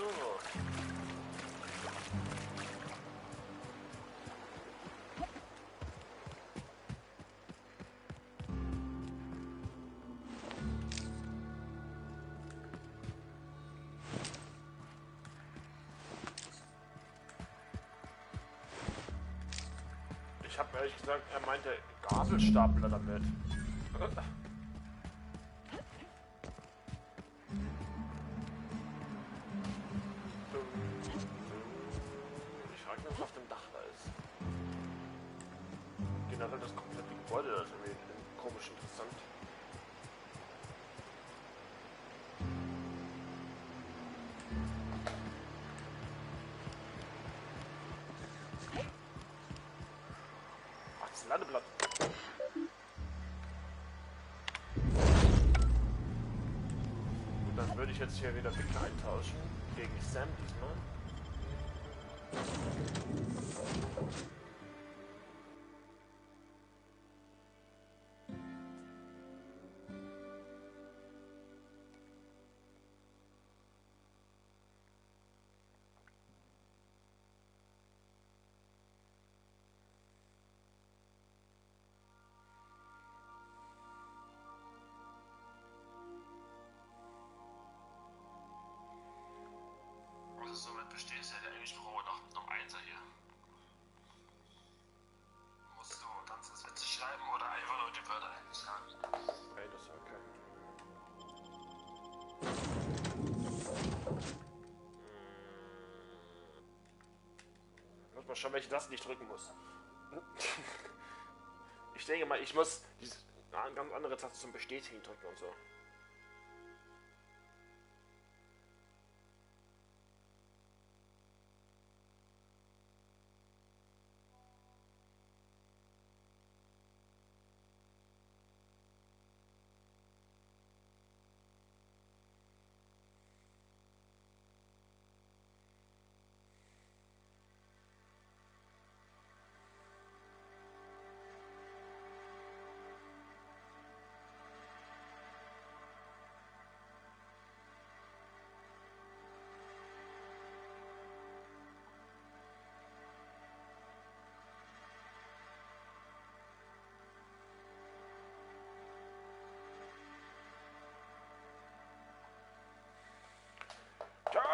Ich habe ehrlich gesagt, er meinte Gabelstapler damit. Ich frage mich, was auf dem Dach da ist. Generell das komplette Gebäude, das ist irgendwie komisch interessant. Ach, das Ladeblatt. Gut, dann würde ich jetzt hier wieder Victor eintauschen. Gegen Sam diesmal. Also somit besteht ja der englische Rohr noch Einser hier. Musst du ganze Sätze schreiben oder einfach nur die Wörter einschreiben? Okay, das ist okay. Muss mal schauen, welche Tasten ich drücken muss. Ich denke mal, ich muss eine ganz andere Taste zum Bestätigen drücken und so.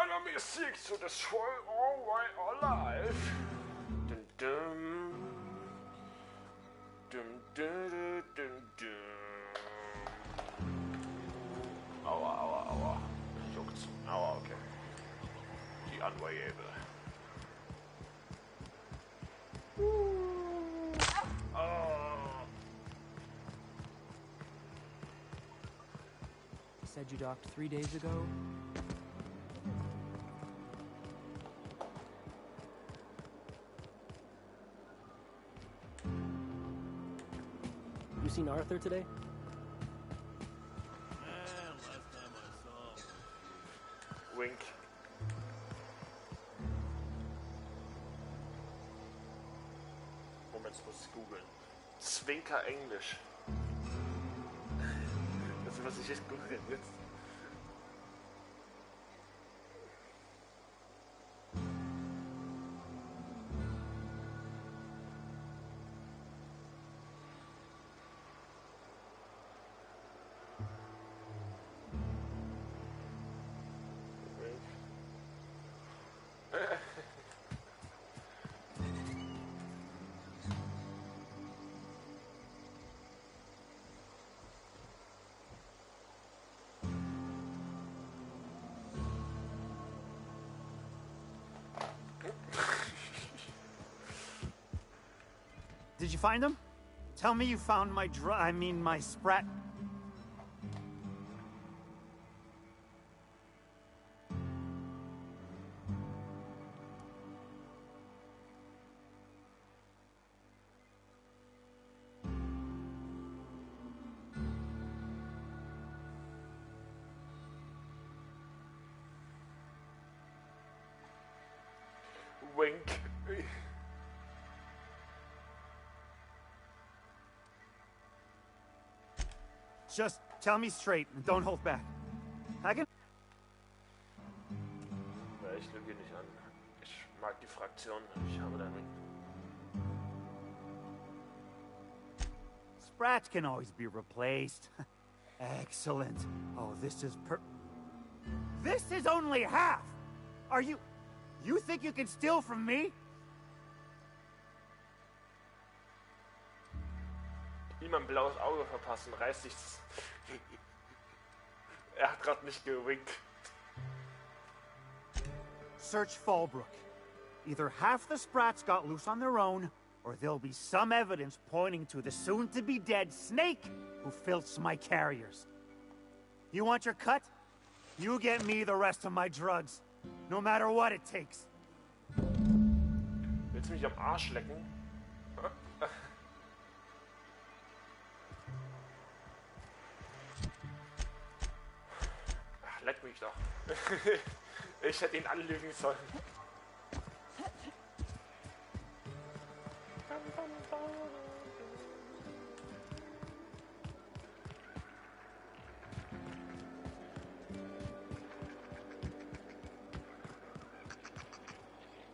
Enemy seeks to destroy all way alive. Dun dun. Dun dun dun dun. Aua, aua, aua. Juckt's. Aua, okay. Die Unwayable. Oh. You said you docked 3 days ago? You seen Arthur today? Last time I saw him. Wink. Moment, ich muss googeln. Zwinker Englisch. Das muss ich echt googeln jetzt. Did you find him? Tell me you found my my sprat. Wink. Just tell me straight and don't hold back. I can... Technologie nicht an. Ich mag die Fraktion. Ich habe den Ring. Sprats can always be replaced. Excellent. Oh, this is This is only half! Are you... You think you can steal from me? Ihm ein blaues Auge verpassen, reißt sich das... Er hat gerade nicht gewinkt. Search Fallbrook. Either half the Sprats got loose on their own, or there'll be some evidence pointing to the soon-to-be-dead Snake who filched my carriers. You want your cut? You get me the rest of my drugs, no matter what it takes. Willst du mich am Arsch lecken? Ach, leck mich doch. Ich hätte ihn anlügen sollen.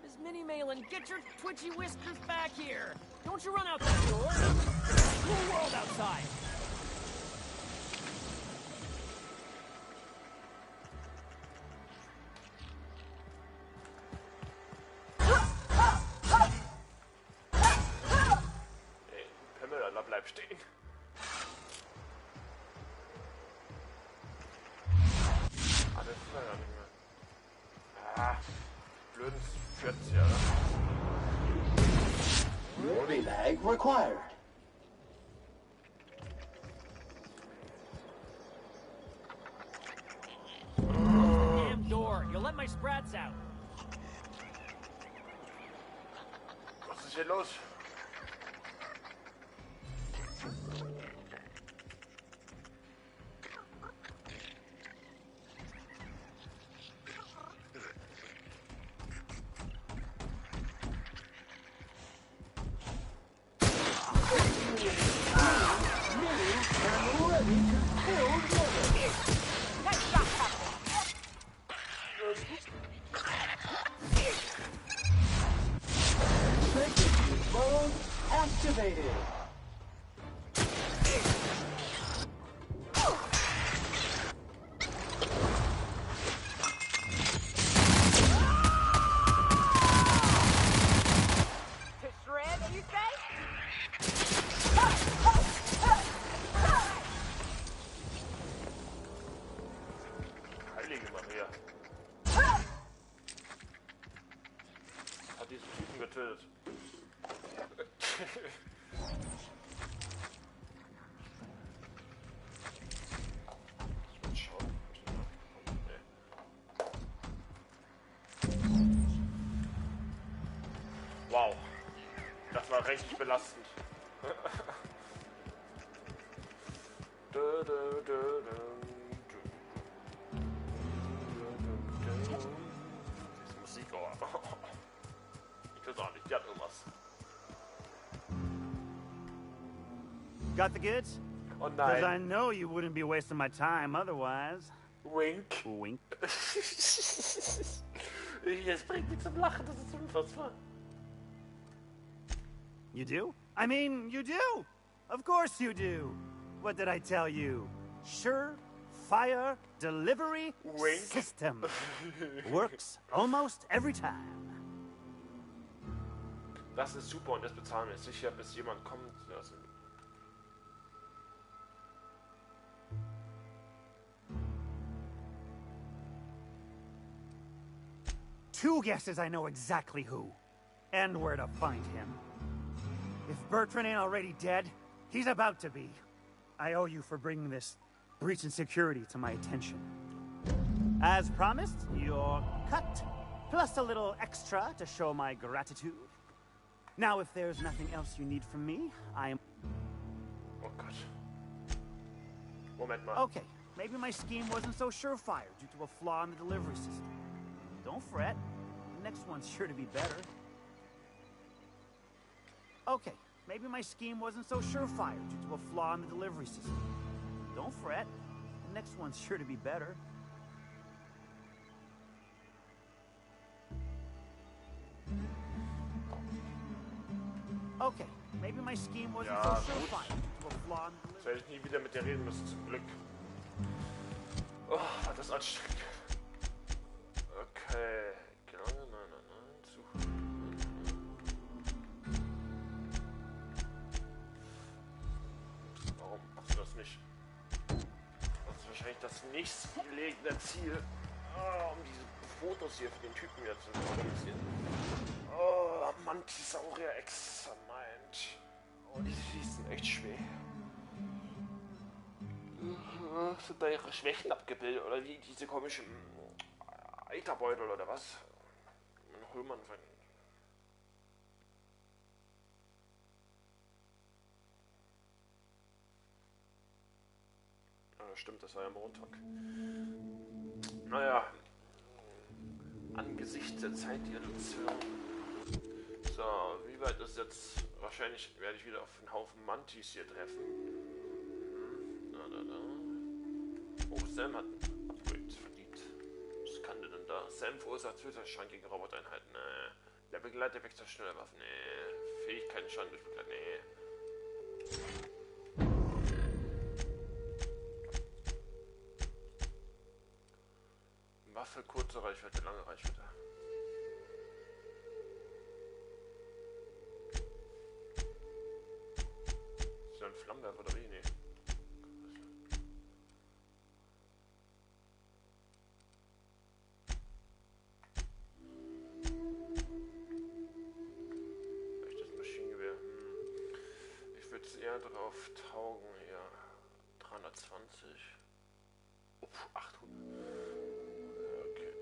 Miss Minnie Malin, get your twitchy whiskers back here! Don't you run out that door! Cool world outside! Bleib stehen. Ah, das ist ja gar nicht mehr. Ah, blöden Pfürz hier, oder? Rebag required. Damn door! You'll let my sprats out! Was ist hier los? Mode activated. Heilige Maria. Hat diesen Typen getötet. Wow, das war richtig belastend. Diese Musik, oh. Ich weiß auch nicht, die hat irgendwas. Got the goods? Oh Because I nein. know you wouldn't be wasting my time otherwise. Wink. Wink. Jetzt bringt mich zum Lachen, das ist unfassbar. You do? I mean, you do! Of course you do! What did I tell you? Sure, fire, delivery, Wink. system. Works almost every time. Das ist super und das bezahlen wir sicher, bis jemand kommt. Also, Two guesses I know exactly who. And where to find him. If Bertrand ain't already dead, he's about to be. I owe you for bringing this breach in security to my attention. As promised, your cut, plus a little extra to show my gratitude. Now, if there's nothing else you need from me, I am... oh Gott. Moment mal. Okay, maybe my scheme wasn't so surefire due to a flaw in the delivery system. Don't fret. The next one's sure to be better. Okay, maybe my scheme wasn't so surefire due to a flaw in the delivery system. Don't fret. The next one's sure to be better. Okay, maybe my scheme wasn't Ja, so gut. surefire to a flaw in the Jetzt werde ich nie wieder mit dir reden müssen, zum Glück. Oh, war das anstrengend. Okay. Gelange, nein. Suchen. Warum machst du das nicht? Das ist wahrscheinlich das nächstgelegene Ziel, um diese Fotos hier für den Typen jetzt zu organisieren. Oh, Mantisaurier Examind. Oh, die schießen echt schwer. Sind da ihre Schwächen abgebildet oder wie diese komischen Eiterbeutel oder was? Ein Römern von. Ja, stimmt, das war ja Montag. Naja, angesichts der Zeit die Reduktion. So, wie weit ist jetzt? Wahrscheinlich werde ich wieder auf einen Haufen Mantis hier treffen. Oh, Sam hat ein Upgrade verdient. Was kann der denn da? Sam verursacht Zusatzschaden gegen Roboteinheiten. Der Begleiter wechselt schneller Waffen. Fähigkeiten Schaden durch Begleiter. Waffe, kurze Reichweite, lange Reichweite. Ist das ein Flammenwerfer oder wie? Nee. Echtes Maschinengewehr. Ich würde es eher drauf taugen hier. 320. 800. Okay.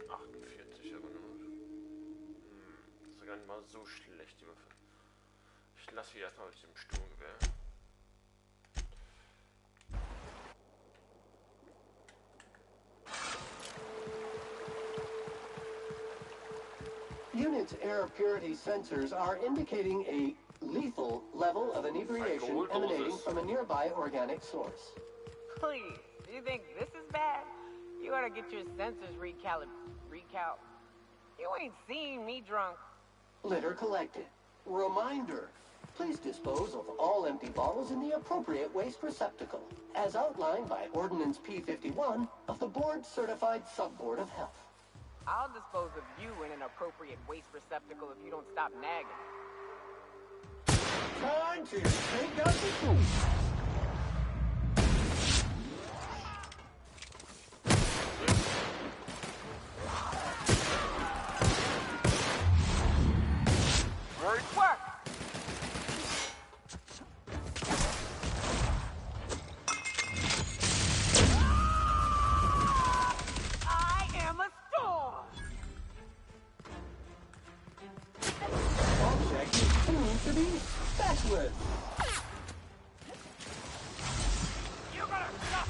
48, aber nur. Das ist gar nicht mal so schlecht, die Waffe. Ich lasse sie erstmal mit diesem Sturmgewehr. Unit's air purity sensors are indicating a lethal level of inebriation emanating from a nearby organic source. Please, you think this is bad? You ought to get your sensors recalc. You ain't seen me drunk. Litter collected. Reminder. Please dispose of all empty bottles in the appropriate waste receptacle, as outlined by Ordinance P51 of the Board-Certified Sub-Board of Health. I'll dispose of you in an appropriate waste receptacle if you don't stop nagging. Time to take out the food. Great work! I am a storm! Object is tuned to be specialist. You gotta stop!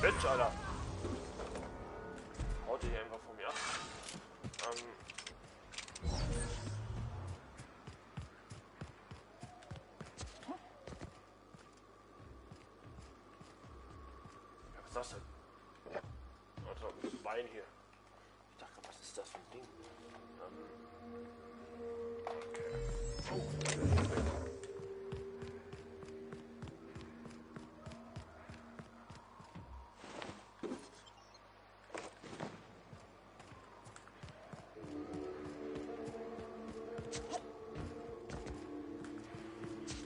Mensch, Alter. Haut die hier einfach von mir ab. Ja, was ist das denn? Also, ein Bein hier. Ich dachte, was ist das für ein Ding? Okay. Oh.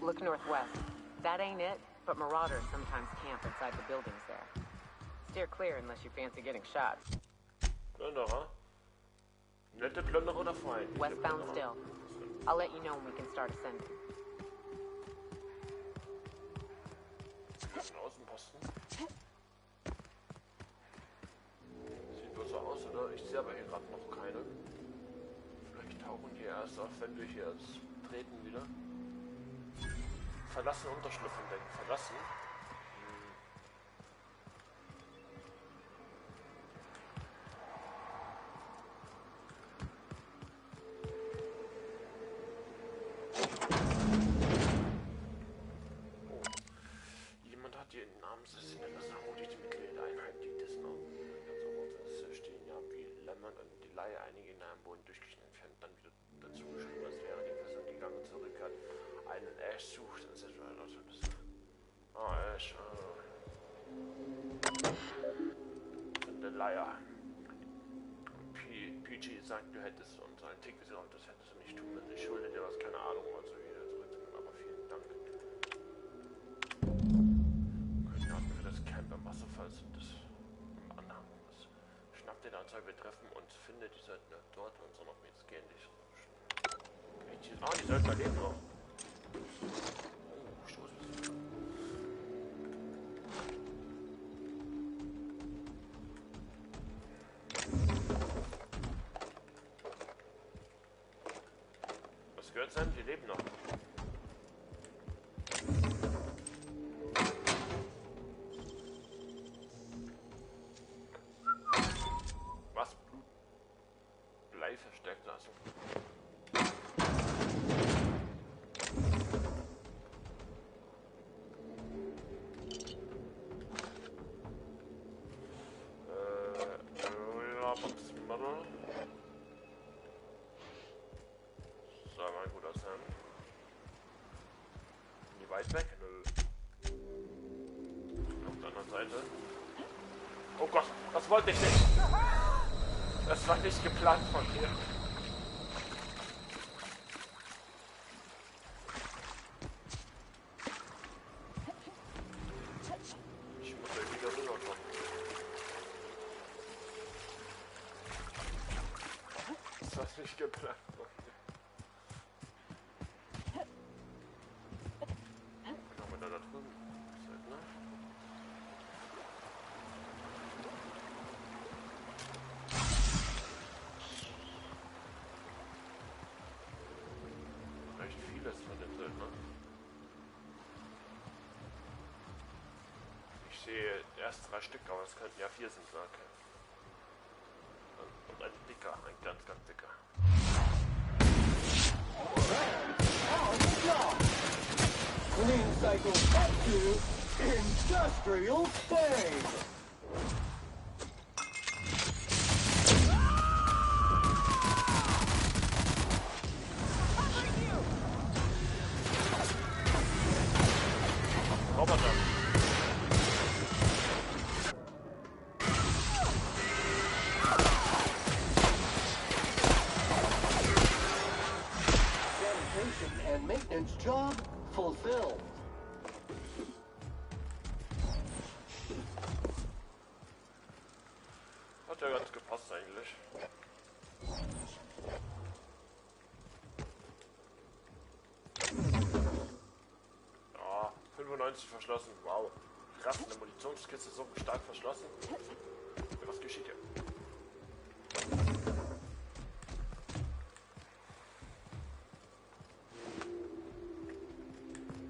Look northwest. That ain't it, but marauders sometimes camp inside the buildings there. Steer clear unless you fancy getting shot. Plünderer? Nette Plünderer oder Feind? Westbound still. I'll let you know when we can start ascending. Das ist ein Außenposten. Sieht bloß so aus, oder? Ich sehe aber hier gerade noch keine. Vielleicht tauchen die erst auf, wenn wir hier treten wieder. Verlassen Unterschlupf entdecken. Verlassen. einige in einem Boden durchgeschnitten entfernt, dann wieder dazu geschrieben, als wäre die Person gegangen zurück hat, einen Ash sucht, und sich weiter. Ash, von der Leier. PG sagt, du hättest uns einen Tick gesagt, das hättest du nicht tun müssen. Ich schulde dir was, keine Ahnung, was so wieder zurückzukommen, aber vielen Dank. Können hatten für das Camp im Wasserfall sind das im Anhang. Schnappt den Anzeige, wir treffen uns, findet die Söldner dort und so noch jetzt gehen. Die Söldner leben noch. Oh, Stoß. Was gehört sein? Die leben noch. Was? Blei verstärkt lassen. Soll mal gut aussehen. Die weit weg? Nö. Auf der anderen Seite. Oh Gott, das wollte ich nicht. Das war nicht geplant von mir. Ich muss irgendwie wieder rüberkommen. Das war nicht geplant von mir. Kann man da drüben? Halt, ne? Recht vieles von den Söldnern. Ich sehe erst 3 Stück, aber es könnten ja 4 sein, okay. Und ein dicker, ein ganz dicker. Clean cycle up to industrial stage. Roboter. Sanitation and maintenance job fulfilled. Hat ja ganz gepasst eigentlich. Ja, 95 verschlossen. Wow. Krass, eine Munitionskiste so stark verschlossen. Was geschieht hier?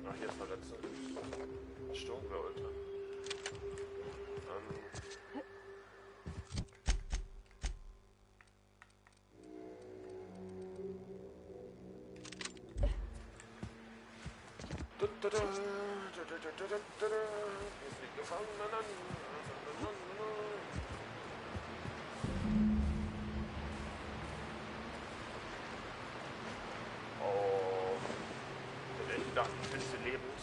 Ach, hier ist der letzte. Sturmgeholte. Oh, ich dachte, ich bin sie lebend.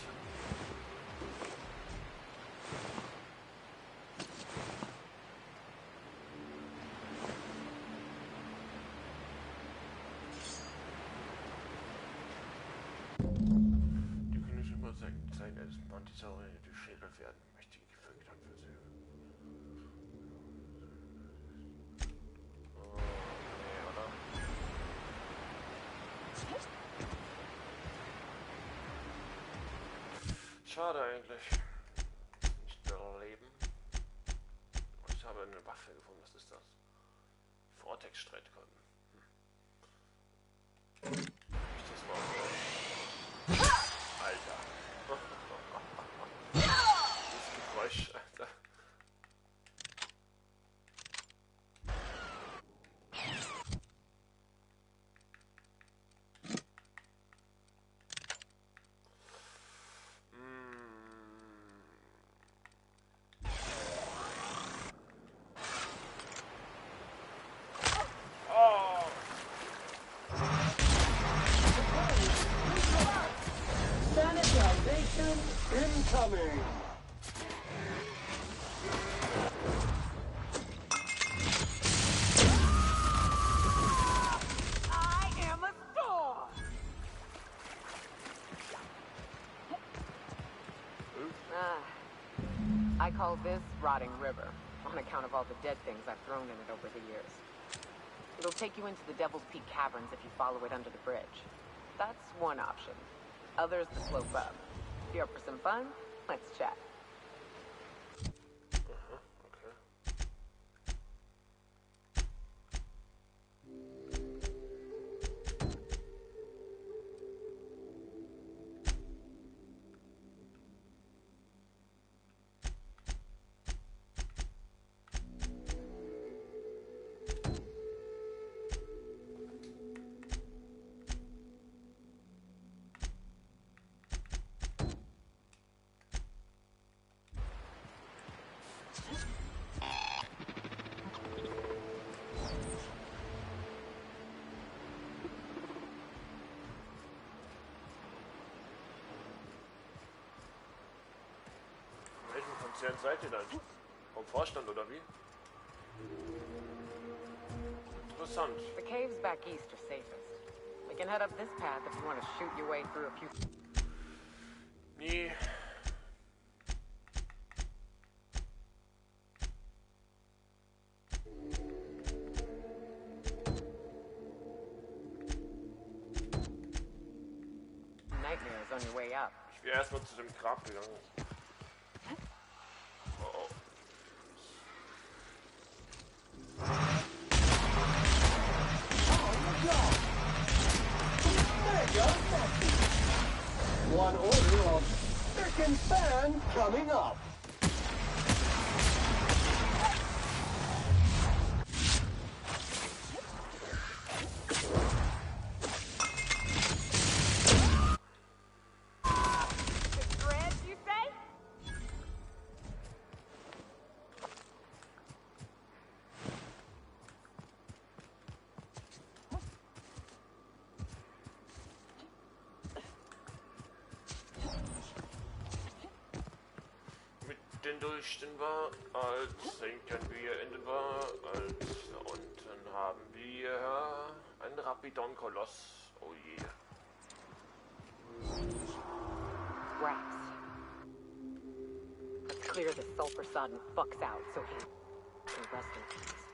Die können schon mal zeigen, dass Mantisaurier durch Schädel werden. Mächtige Gefühle dann für sie. Oh, nee, oder? Schade eigentlich. Nicht mehr leben. Ich habe eine Waffe gefunden. Was ist das? Vortex-Streitkolben. Ich das mal auf. Alter. Das Geräusch, Alter. Oh! incoming! I am a storm! I call this Rotting River, on account of all the dead things I've thrown in it over the years. It'll take you into the Devil's Peak Caverns if you follow it under the bridge. That's one option. Others the slope up. If you're up for some fun, let's chat. Konzern seid ihr dann? Vom Vorstand oder wie? Interessant. The caves back east are safest. We can head up this path if you want to shoot your way through a few... Nee. Nightmares on your way up. Ich wäre erstmal zu dem Grab gegangen. One order of frickin' fan coming up. Durchstehen wir, als sinken wir in den Bar, als da unten haben wir einen Rapidon-Koloss. Oh je. Rats. Let's clear the sulfur-sodden fucks out so he can rest in peace.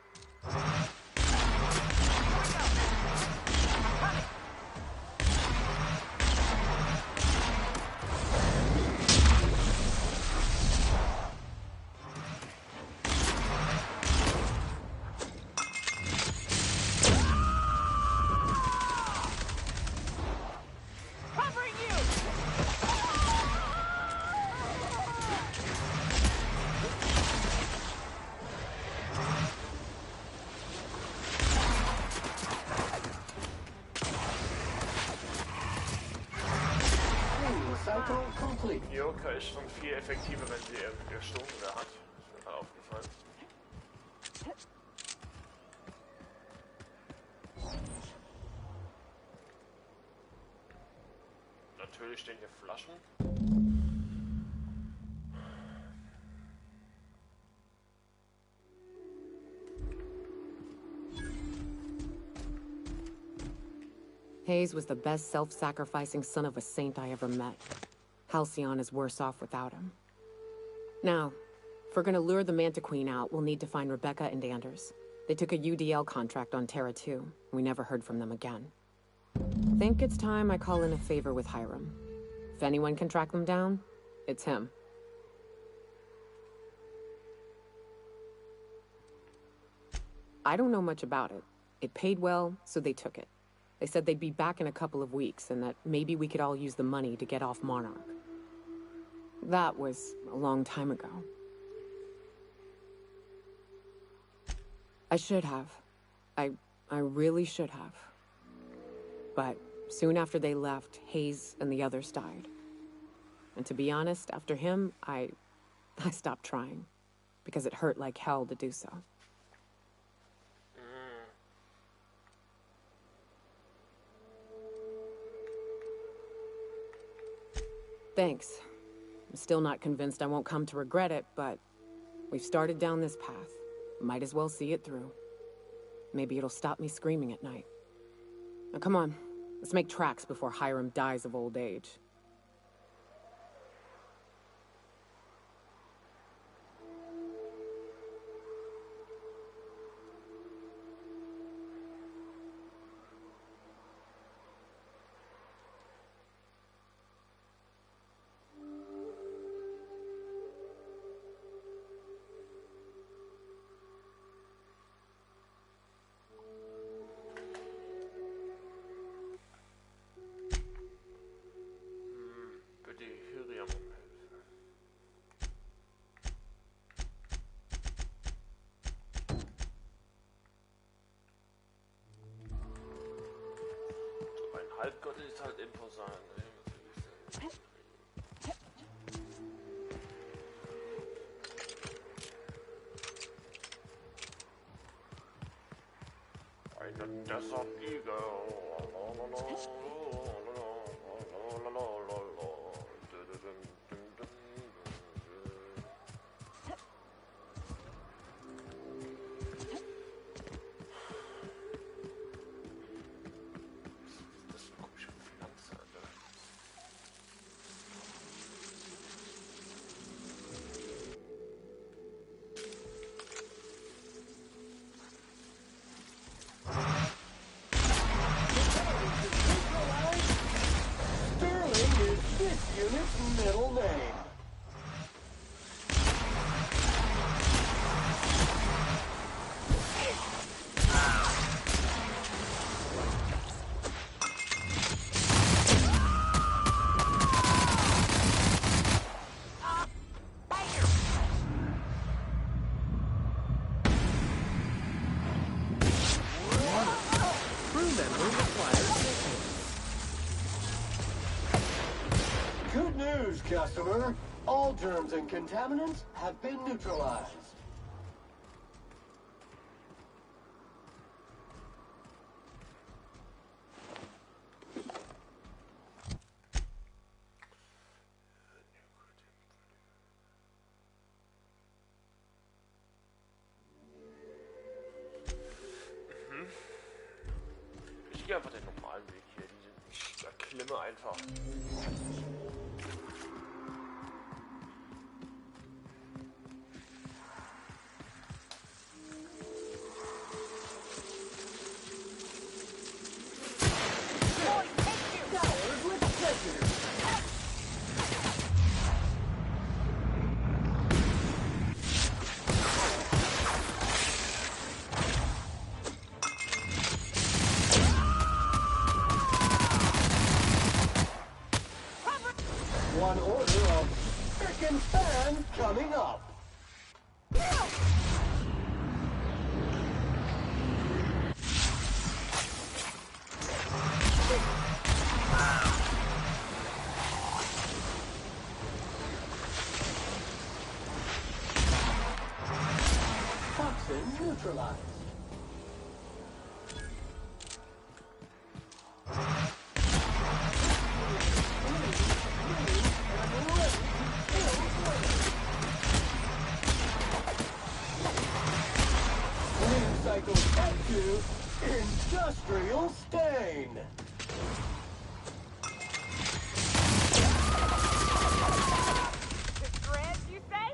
Joker ist schon viel effektiver, wenn sie ihr Stunde hat. Ist mir gerade aufgefallen. Natürlich stehen hier Flaschen. Hayes was the best self-sacrificing son of a saint I ever met. Halcyon is worse off without him. Now, if we're gonna lure the Manta Queen out, we'll need to find Rebecca and Anders. They took a UDL contract on Terra 2. We never heard from them again. Think it's time I call in a favor with Hiram. If anyone can track them down, it's him. I don't know much about it. It paid well, so they took it. They said they'd be back in a couple of weeks and that maybe we could all use the money to get off Monarch. That was a long time ago. I should have. I really should have. But soon after they left, Hayes and the others died. And to be honest, after him, I stopped trying. Because it hurt like hell to do so. Thanks. I'm still not convinced I won't come to regret it, but we've started down this path. Might as well see it through. Maybe it'll stop me screaming at night. Now come on, let's make tracks before Hiram dies of old age. Halbgott ist halt imposant. Eine Desert Eagle. Middle name. Good news, customer. All germs and contaminants have been neutralized. Ich gehe einfach den normalen Weg hier. Ich erklimme einfach. One order of frickin' fan coming up. Toxin neutralized. Cycle up to industrial stain. The threads, you say?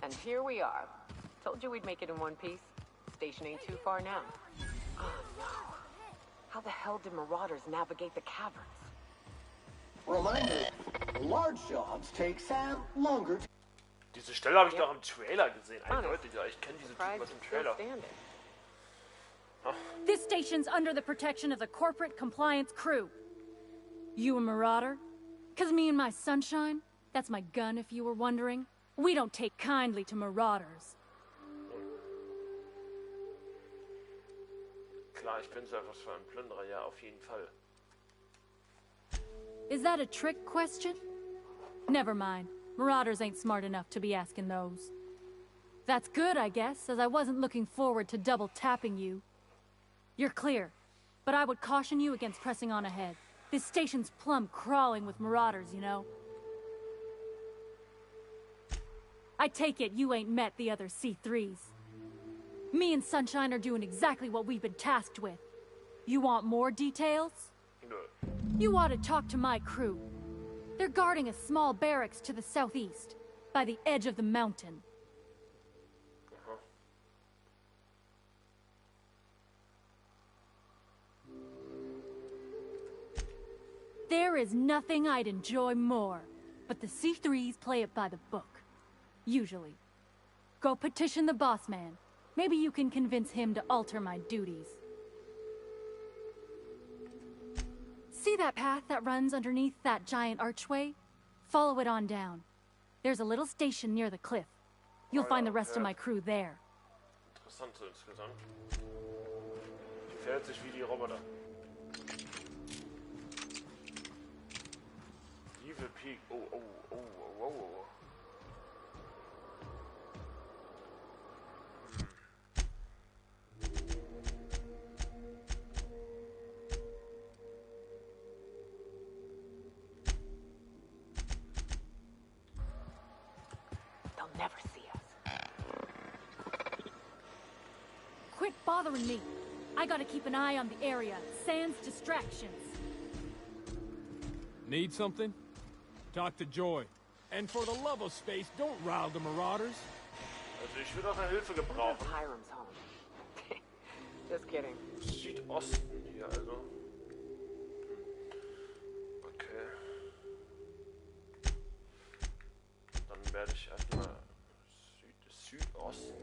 And here we are. Told you we'd make it in one piece. Station ain't too far now. Oh no. How the hell did Marauders navigate the caverns? Reminder, large jobs take Sam longer to... Diese Stelle habe ich doch im Trailer gesehen. Eindeutig, ja. Ich kenne diese Typen aus dem Trailer. This station's under the protection of the corporate compliance crew. You a Marauder? 'Cause me and my sunshine, that's my gun if you were wondering, we don't take kindly to Marauders. Klar, ich bin so etwas für ein Plünderer, ja, auf jeden Fall. Is that a trick question? Never mind. Marauders ain't smart enough to be asking those. That's good, I guess, as I wasn't looking forward to double tapping you. You're clear, but I would caution you against pressing on ahead. This station's plumb crawling with marauders, you know? I take it you ain't met the other C3s. Me and Sunshine are doing exactly what we've been tasked with. You want more details? No. You ought to talk to my crew. They're guarding a small barracks to the southeast, by the edge of the mountain. There is nothing I'd enjoy more, but the C3s play it by the book. Usually. Go petition the boss man. Maybe you can convince him to alter my duties. See that path that runs underneath that giant archway? Follow it on down. There's a little station near the cliff. You'll find the rest of my crew there. Interessant so insgesamt. Die verhält sich wie die Roboter. Evil Peak. Oh. They'll never see us. Quit bothering me. I gotta keep an eye on the area, sans distractions. Need something? Talk to Joy. And for the love of space, don't rile the marauders. Also ich würde auch eine Hilfe gebrauchen. Hiram's home. Just kidding. Südosten hier also. Okay. Dann werde ich erstmal Südosten.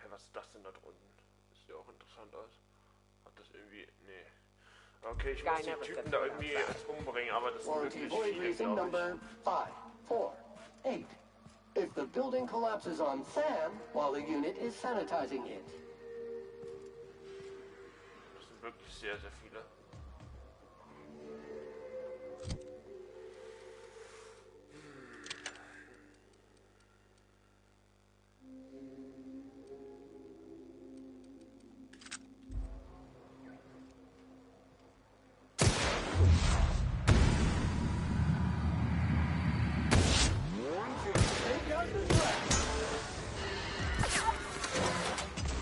Was ist das denn da drunten? Das sieht ja auch interessant aus. Hat das irgendwie... Nee. Okay, ich muss die Typen da irgendwie jetzt umbringen, aber das sind wirklich viele, glaube ich. 5, 4, 8. If the building collapses on Sam while the unit is sanitizing it. Das sind wirklich sehr, sehr viele.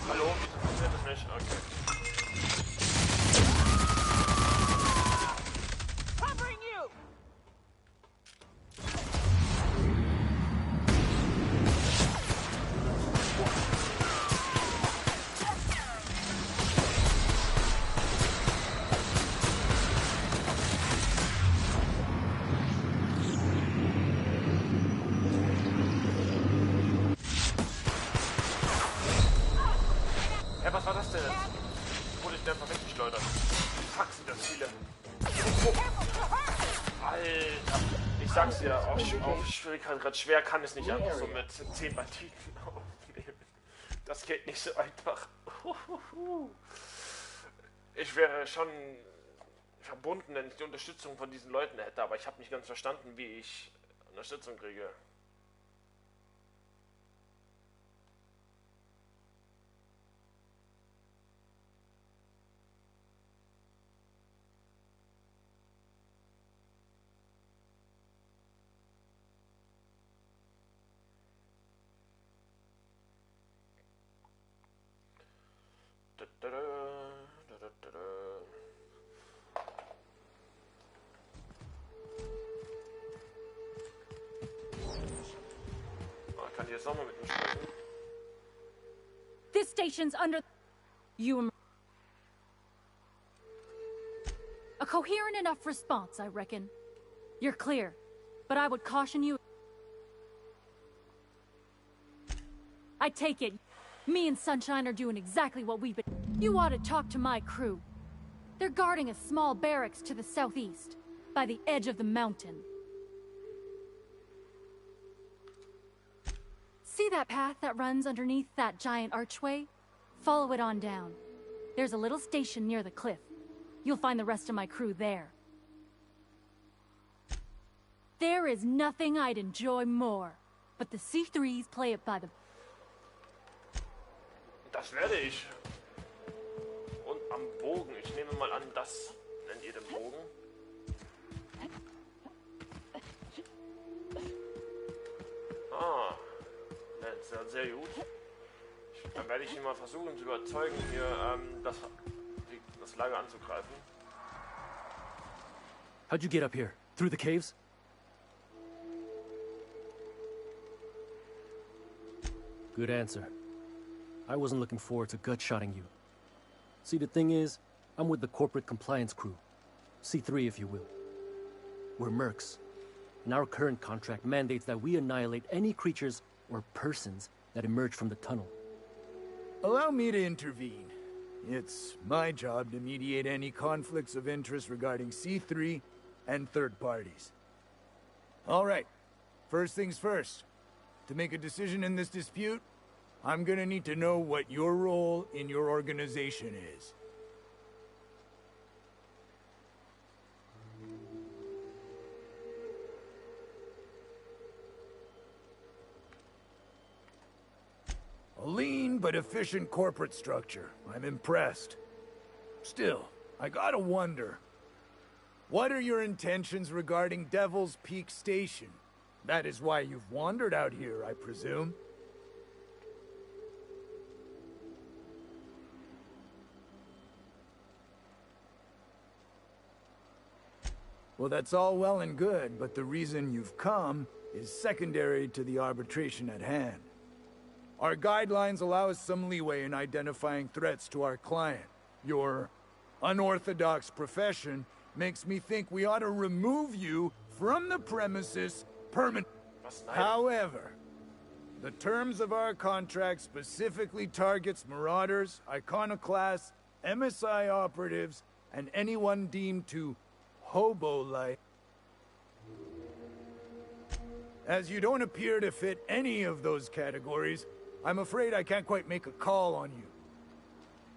Hallo, wieso funktioniert das nicht? Okay. Covering you! Ja, was war das denn jetzt? Wurde ich denn einfach weggeschleudert? Fuck, sind das viele. Alter, ich sag's dir, auf Schwierigkeitsgrad schwer kann es nicht einfach so mit 10 Banditen aufnehmen. Das geht nicht so einfach. Ich wäre schon verbunden, wenn ich die Unterstützung von diesen Leuten hätte, aber ich habe nicht ganz verstanden, wie ich Unterstützung kriege. Ich kann jetzt nochmal mit ihm sprechen. This station's under... You... A coherent enough response, I reckon. You're clear, but I would caution you... I take it. Me and Sunshine are doing exactly what we've been... You ought to talk to my crew. They're guarding a small barracks to the southeast, by the edge of the mountain. See that path that runs underneath that giant archway? Follow it on down. There's a little station near the cliff. You'll find the rest of my crew there. There is nothing I'd enjoy more, but the C3s play it by the... Das werde ich. Und am Bogen. Ich nehme mal an, das nennt ihr den Bogen. Ah, Lance, sehr gut. Dann werde ich ihn mal versuchen zu überzeugen, hier das Lager anzugreifen. How'd you get up here? Through the caves? Good answer. I wasn't looking forward to gut-shotting you. See, the thing is, I'm with the corporate compliance crew. C3, if you will. We're mercs, and our current contract mandates that we annihilate any creatures or persons that emerge from the tunnel. Allow me to intervene. It's my job to mediate any conflicts of interest regarding C3 and third parties. All right, first things first. To make a decision in this dispute, I'm gonna need to know what your role in your organization is. A lean but efficient corporate structure. I'm impressed. Still, I gotta wonder. What are your intentions regarding Devil's Peak Station? That is why you've wandered out here, I presume. Well, that's all well and good, but the reason you've come is secondary to the arbitration at hand. Our guidelines allow us some leeway in identifying threats to our client. Your unorthodox profession makes me think we ought to remove you from the premises permanently. However, the terms of our contract specifically targets marauders, iconoclasts, MSI operatives, and anyone deemed to hobo-like. As you don't appear to fit any of those categories, I'm afraid I can't quite make a call on you.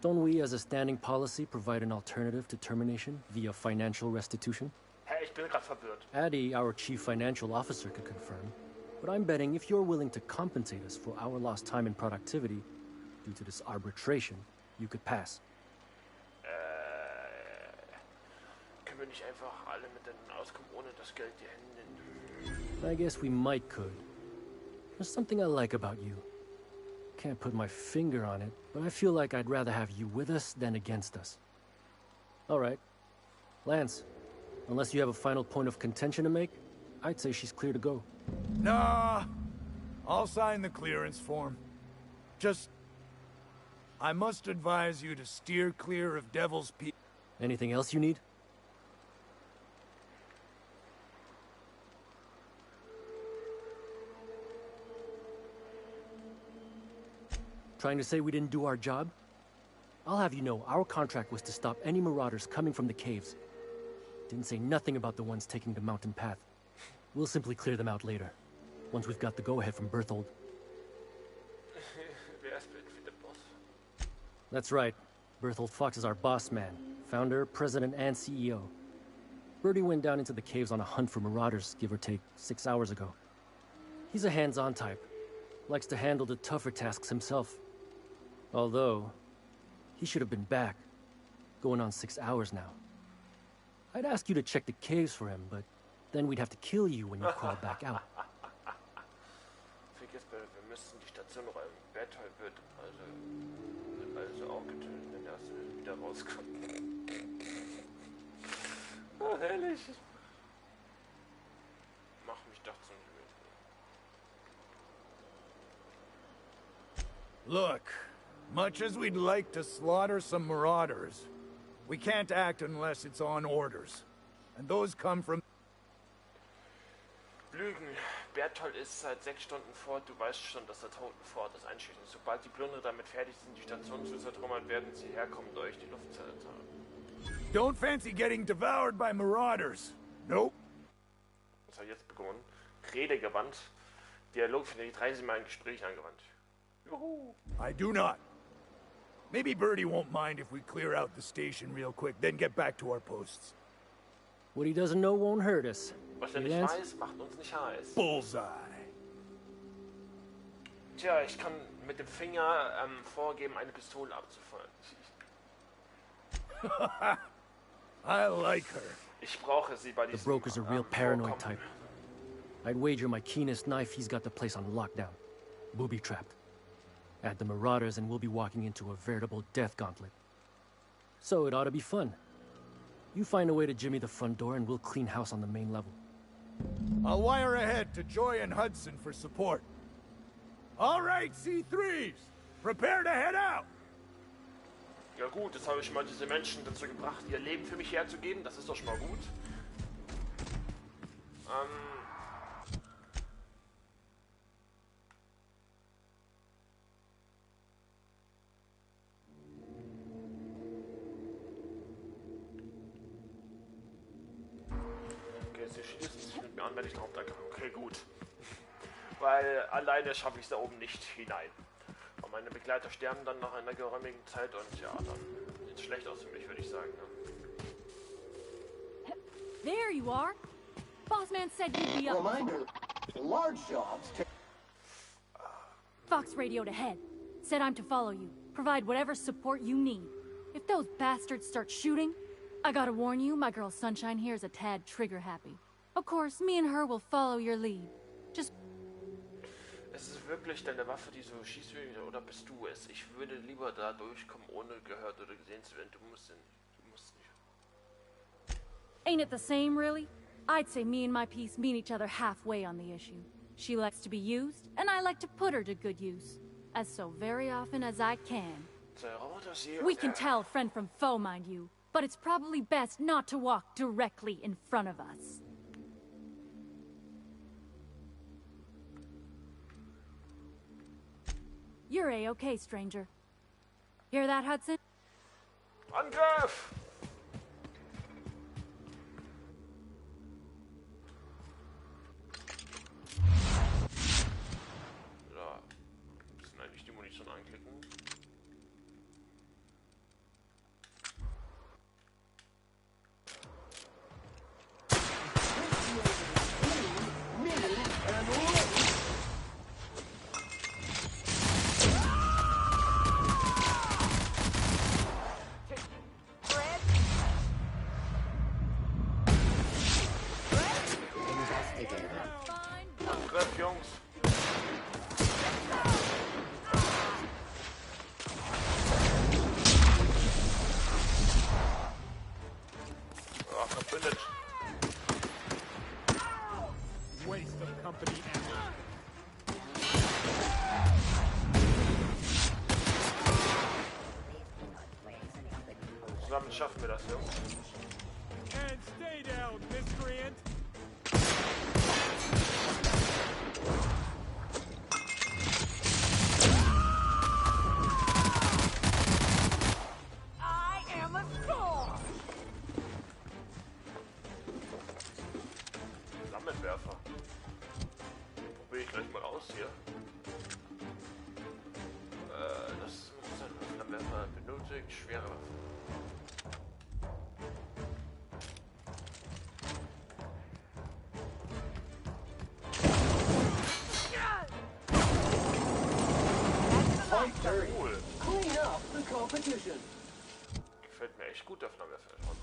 Don't we, as a standing policy, provide an alternative to termination via financial restitution? Hä, ich bin grad verwirrt. Addy, our chief financial officer, could confirm. But I'm betting if you're willing to compensate us for our lost time and productivity due to this arbitration, you could pass. Können wir nicht einfach alle miteinander auskommen, ohne das Geld die Hände? I guess we might could. There's something I like about you. Can't put my finger on it, but I feel like I'd rather have you with us than against us. All right. Lance, unless you have a final point of contention to make, I'd say she's clear to go. Nah, I'll sign the clearance form. Just, I must advise you to steer clear of Devil's Peak. Anything else you need? Trying to say we didn't do our job? I'll have you know, our contract was to stop any marauders coming from the caves. Didn't say nothing about the ones taking the mountain path. We'll simply clear them out later, once we've got the go-ahead from Berthold. That's right. Berthold Fox is our boss man, founder, president, and CEO. Bertie went down into the caves on a hunt for marauders, give or take, 6 hours ago. He's a hands-on type. Likes to handle the tougher tasks himself. Although, he should have been back. Going on 6 hours now. I'd ask you to check the caves for him, but then we'd have to kill you when you crawl back out. Vergiss bitte, wir müssen die Station räumen. Berthold wird also auch getötet, wenn er wieder rauskommt. Oh, herrlich. Mach mich doch zum Look, much as we'd like to slaughter some marauders, we can't act unless it's on orders. And those come from... Lügen. Berthold ist seit 6 Stunden fort. Du weißt schon, dass der Totenfort das einschließt. Sobald die Plünderer damit fertig sind, die Station zu zertrümmern, werden sie herkommen, durch die Luftzelle. Don't fancy getting devoured by marauders. Nope. Das hat jetzt begonnen. Rede gewandt. Dialog findet 30 Mal ein Gespräch angewandt. Juhu. I do not. Maybe Birdie won't mind if we clear out the station real quick, then get back to our posts. What he doesn't know won't hurt us. Was er nicht weiß, macht uns nicht heiß. Bullseye. Tja, ich kann mit dem Finger vorgeben, eine Pistole abzufeuern. I like her. Ich brauche sie bei diesem The broker's a real paranoid type. I'd wager my keenest knife he's got the place on lockdown. Booby-trapped. Add the Marauders and we'll be walking into a veritable death gauntlet. So it ought to be fun. You find a way to jimmy the front door and we'll clean house on the main level. I'll wire ahead to Joy and Hudson for support. All right, C3s! Prepare to head out! Ja gut, jetzt habe ich mal diese Menschen dazu gebracht, ihr Leben für mich herzugeben. Das ist doch schon mal gut. Okay, sie schließen sich mit mir an, wenn ich darauf danke. Okay, gut. Weil alleine schaffe ich es da oben nicht hinein. Und meine Begleiter sterben dann nach einer geräumigen Zeit und ja, dann sieht es schlecht aus für mich, würde ich sagen. Ne? There you are. Bossman said you'd be up. Reminder, large jobs take... Fox radioed ahead. Said I'm to follow you. Provide whatever support you need. If those bastards start shooting, I gotta warn you, my girl Sunshine here is a tad trigger-happy. Of course, me and her will follow your lead. Just... Es ist wirklich deine Waffe, die so schießt, oder bist du es? Ich würde lieber da durchkommen, ohne gehört oder gesehen zu werden. Du musst nicht. Ain't it the same, really? I'd say me and my piece meet each other halfway on the issue. She likes to be used, and I like to put her to good use. As so very often as I can. We can tell friend from foe, mind you, but it's probably best not to walk directly in front of us. You're A-okay, stranger. Hear that, Hudson? Angriff! Ja, müssen eigentlich die Munition anklicken. Angriff, Jungs! Oh, verbündet! Waste of company ammo. Zusammen schaffen wir das, Jungs. And stay down, miscreant! I am a storm! Flammenwerfer. Probiere ich gleich mal aus hier. Das muss ein Flammenwerfer benötigt. Schwere Waffe. Cool. Clean up the competition. Gefällt mir echt gut, der Flammenwerfer schon.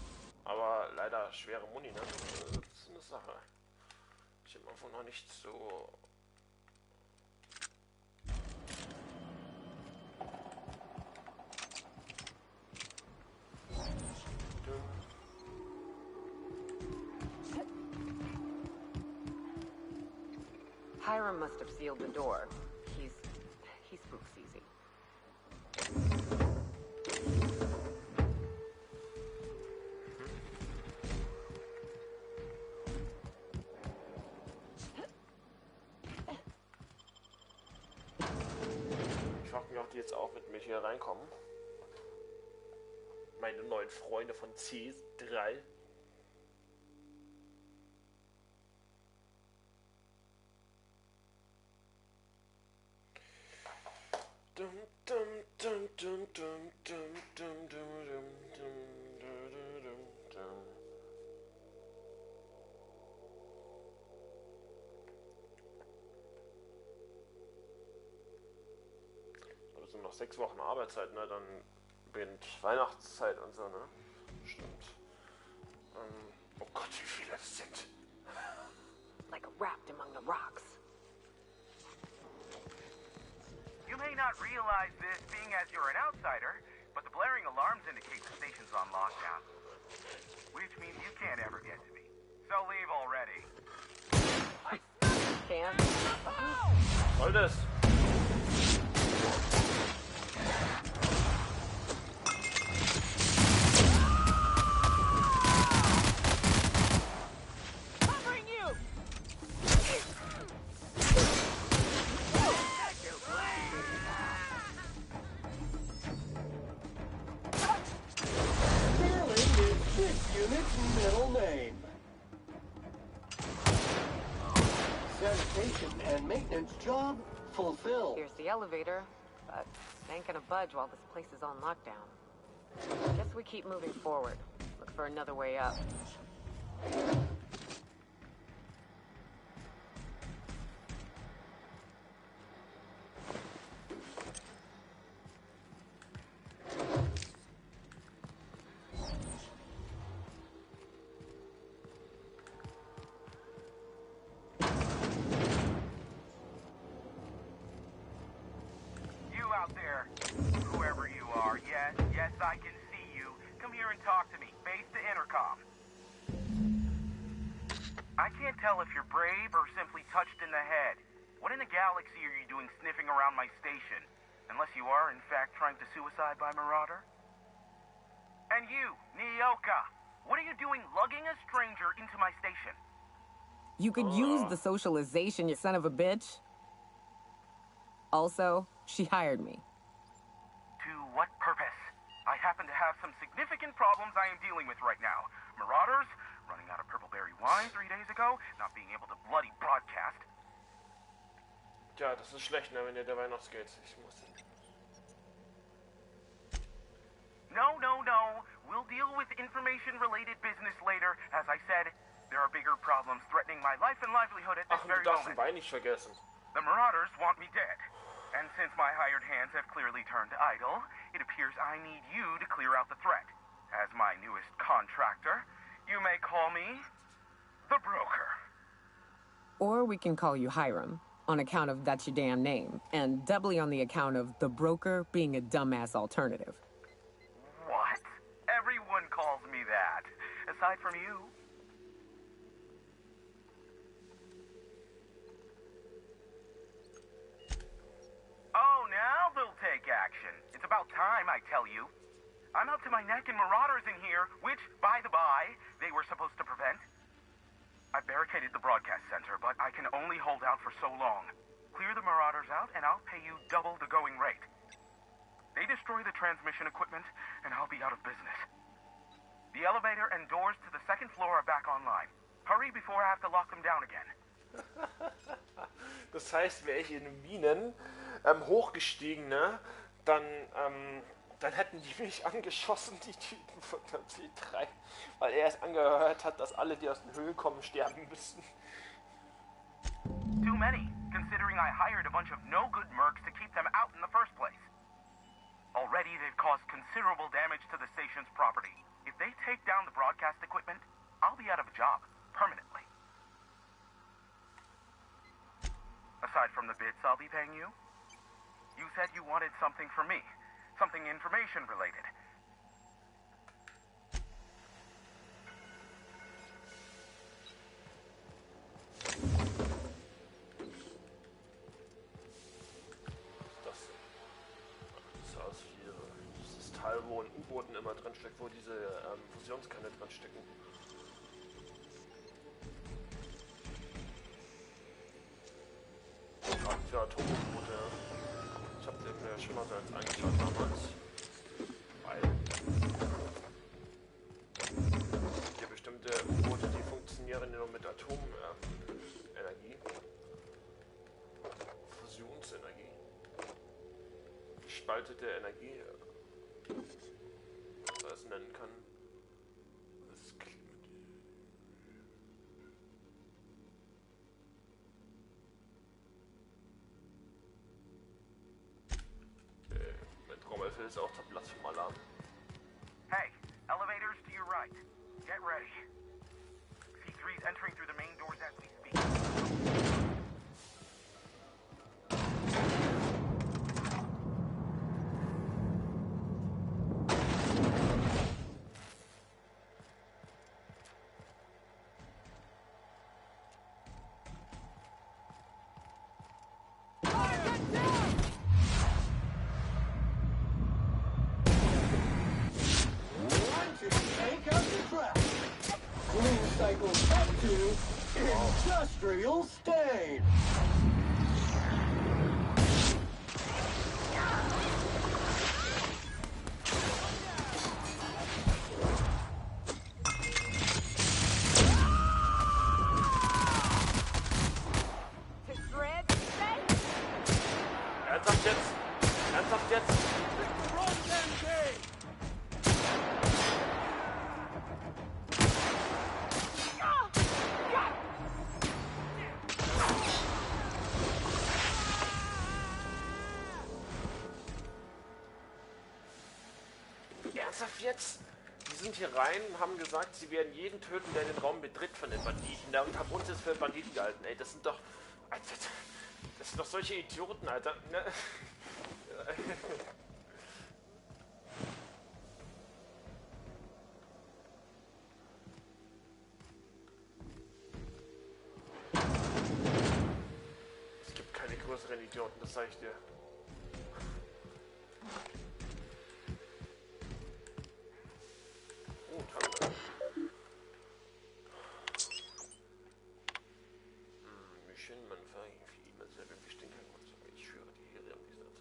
Aber leider schwere Muni, ne? Das ist eine Sache. Ich habe einfach noch nicht so... Hiram must have sealed the door. He spooks easy. Ich frage mich, ob die jetzt auch mit mir hier reinkommen. Meine neuen Freunde von C3. Dum, dum, dum, dum, dum, sind noch 6 Wochen Arbeitszeit, ne? Dann beginnt Weihnachtszeit und so, ne? Stimmt. Oh Gott, wie viele das sind. Like wrapped among the rocks. You may not realize this being as you're an outsider, but the blaring alarms indicate the station's on lockdown. Which means you can't ever get to me. So leave already. Can't. Soll das? Covering you! Sterling is this unit's middle name. Sanitation and maintenance job fulfilled. Here's the elevator, but it ain't gonna budge while this place is on lockdown. Guess we keep moving forward. Look for another way up. You out there, whoever you are, yes, I can see you. Come here and talk to me, face the intercom. I can't tell if you're brave or simply touched in the head. What in the galaxy are you doing sniffing around my station? Unless you are, in fact, trying to suicide by Marauder? And you, Nyoka, what are you doing lugging a stranger into my station? You could use the socialization, you son of a bitch. Also, she hired me. To what purpose? I happen to have some significant problems I am dealing with right now. Marauders, running out of purple-berry wine 3 days ago, not being able to bloody broadcast. Tja, das ist schlecht, ne, wenn ihr der Weihnachtsgeld. Ich muss. No. We'll deal with information-related business later. As I said, there are bigger problems threatening my life and livelihood at this Ach, und du very darfst den moment. Wein nicht vergessen. The Marauders want me dead. And since my hired hands have clearly turned idle, it appears I need you to clear out the threat. As my newest contractor, you may call me the Broker. Or we can call you Hiram, on account of that's your damn name, and doubly on the account of the broker being a dumbass alternative. What? Everyone calls me that. Aside from you. Oh, now they'll take action. It's about time, I tell you. I'm up to my neck in Marauders in here, which, by the by, they were supposed to prevent. I barricaded the broadcast center, but I can only hold out for so long. Clear the Marauders out, and I'll pay you double the going rate. They destroy the transmission equipment, and I'll be out of business. The elevator and doors to the second floor are back online. Hurry before I have to lock them down again. Das heißt, wäre ich in Minen hochgestiegen, ne, dann hätten die mich angeschossen, die Typen von der C3, weil er es angehört hat, dass alle, die aus den Höhlen kommen, sterben müssen. Too many, considering I hired a bunch of no-good mercs to keep them out in the first place. Already, they've caused considerable damage to the station's property. If they take down the broadcast equipment, I'll be out of a job, permanently. Aside from the bits I'll be paying you, you said you wanted something from me. Something information-related. Das ist aus wie dieses Teil, wo in U-Booten immer drin steckt, wo diese Fusionskanne drin stecken. Für Atom-U-Boote. Ich habe den mir schon mal so jetzt angeschaut damals. Weil es gibt bestimmte U-Boote, die funktionieren nur mit Atomenergie. Fusionsenergie. Gespaltete Energie. Was man es nennen kann. Das klingt Schwefel ist auch der Platz vom Alarm. Hey, elevators to your right. Get ready. C3's entering through the main doors as we speak. Clean cycles up to industrial state. Ernsthaft jetzt? Ernsthaft jetzt? Ernsthaft jetzt? Die sind hier rein und haben gesagt, sie werden jeden töten, der den Raum betritt von den Banditen. Da und haben uns jetzt für Banditen gehalten. Ey, das sind doch... Alter, das sind doch solche Idioten, Alter. Ne? Es gibt keine größeren Idioten, das sag ich dir. Oh, danke. Mission, man verhängt für ihn selber bestimmt kein Grund. Ich schwöre die Ehre am Gesetz.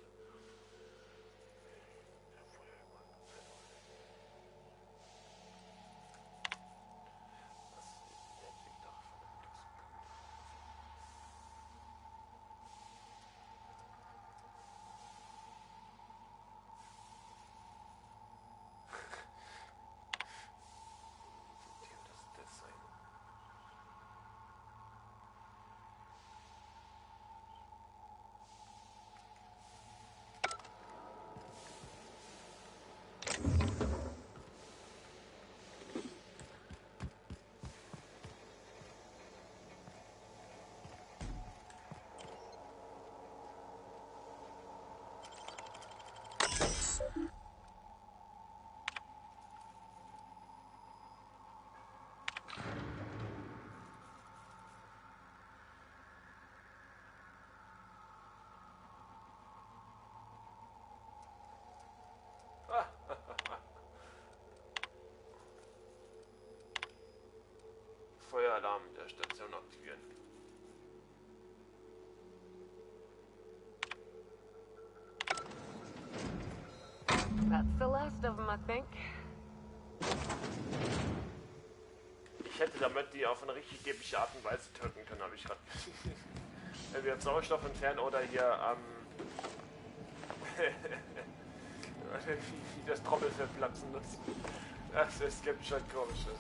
Feueralarm der Station aktivieren. That's the last of them, I think. Ich hätte damit die auf eine richtig dämliche Art und Weise töten können, habe ich gerade. Wenn wir jetzt Sauerstoff entfernen oder hier wie das Trommelfell platzen nutzen. Das gibt schon komisches.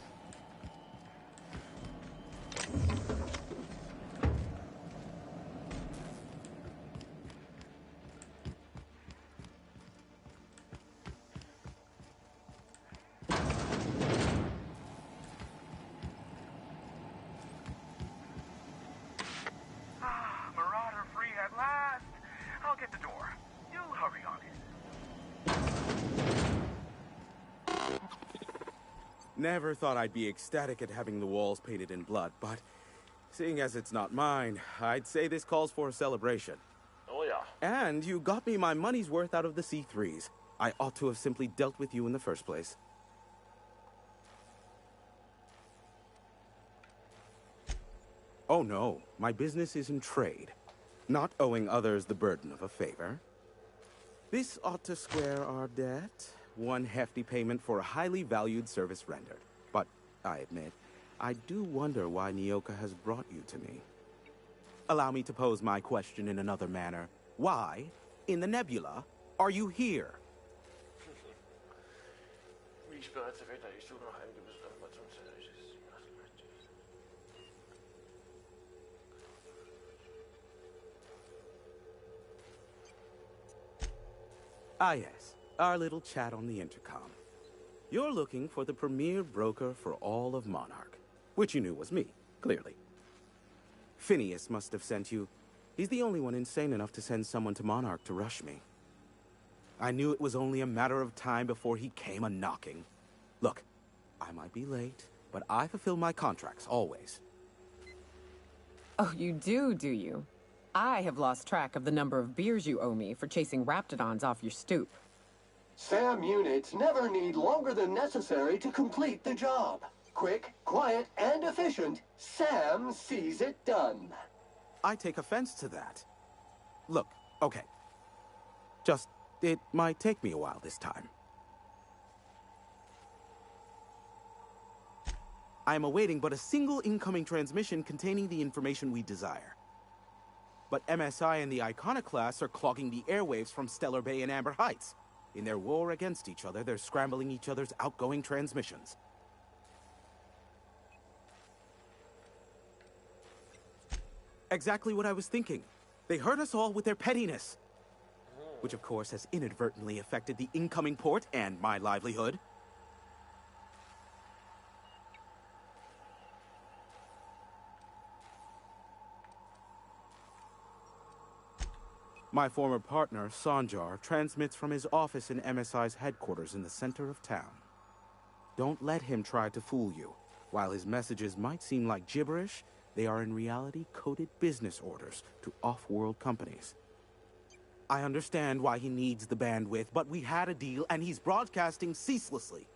Marauder free at last. I'll get the door. You hurry on it. Never thought I'd be ecstatic at having the walls painted in blood, but seeing as it's not mine, I'd say this calls for a celebration. Oh yeah. And you got me my money's worth out of the C3s. I ought to have simply dealt with you in the first place. Oh no, my business is in trade, not owing others the burden of a favor. This ought to square our debt. One hefty payment for a highly valued service rendered. But, I admit, I do wonder why Nyoka has brought you to me. Allow me to pose my question in another manner. Why, in the nebula, are you here? Wie ich bereits erwähnt habe, ich suche nach einem gewissen Informationsfeld. Ah yes, Our little chat on the intercom. You're looking for the premier broker for all of Monarch, which you knew was me, clearly. Phineas must have sent you. He's the only one insane enough to send someone to Monarch to rush me. I knew it was only a matter of time before he came a-knocking. Look, I might be late, but I fulfill my contracts, always. Oh, you do you? I have lost track of the number of beers you owe me for chasing raptidons off your stoop. SAM units never need longer than necessary to complete the job. Quick, quiet, and efficient, SAM sees it done. I take offense to that. Look, okay. Just, it might take me a while this time. I am awaiting but a single incoming transmission containing the information we desire. But MSI and the Iconoclasts are clogging the airwaves from Stellar Bay and Amber Heights. In their war against each other, they're scrambling each other's outgoing transmissions. Exactly what I was thinking. They hurt us all with their pettiness. Which, of course, has inadvertently affected the incoming port and my livelihood. My former partner, Sanjar, transmits from his office in MSI's headquarters in the center of town. Don't let him try to fool you. While his messages might seem like gibberish, they are in reality coded business orders to off-world companies. I understand why he needs the bandwidth, but we had a deal and he's broadcasting ceaselessly.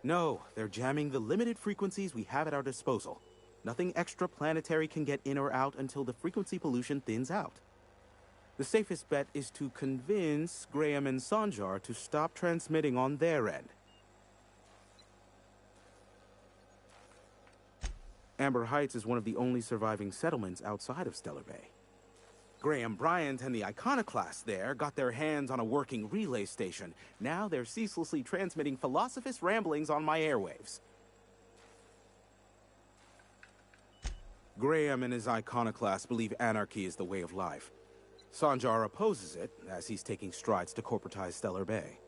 No, they're jamming the limited frequencies we have at our disposal. Nothing extraplanetary can get in or out until the frequency pollution thins out. The safest bet is to convince Graham and Sanjar to stop transmitting on their end. Amber Heights is one of the only surviving settlements outside of Stellar Bay. Graham Bryant and the Iconoclasts there got their hands on a working relay station. Now they're ceaselessly transmitting philosophist ramblings on my airwaves. Graham and his Iconoclasts believe anarchy is the way of life. Sanjar opposes it, as he's taking strides to corporatize Stellar Bay.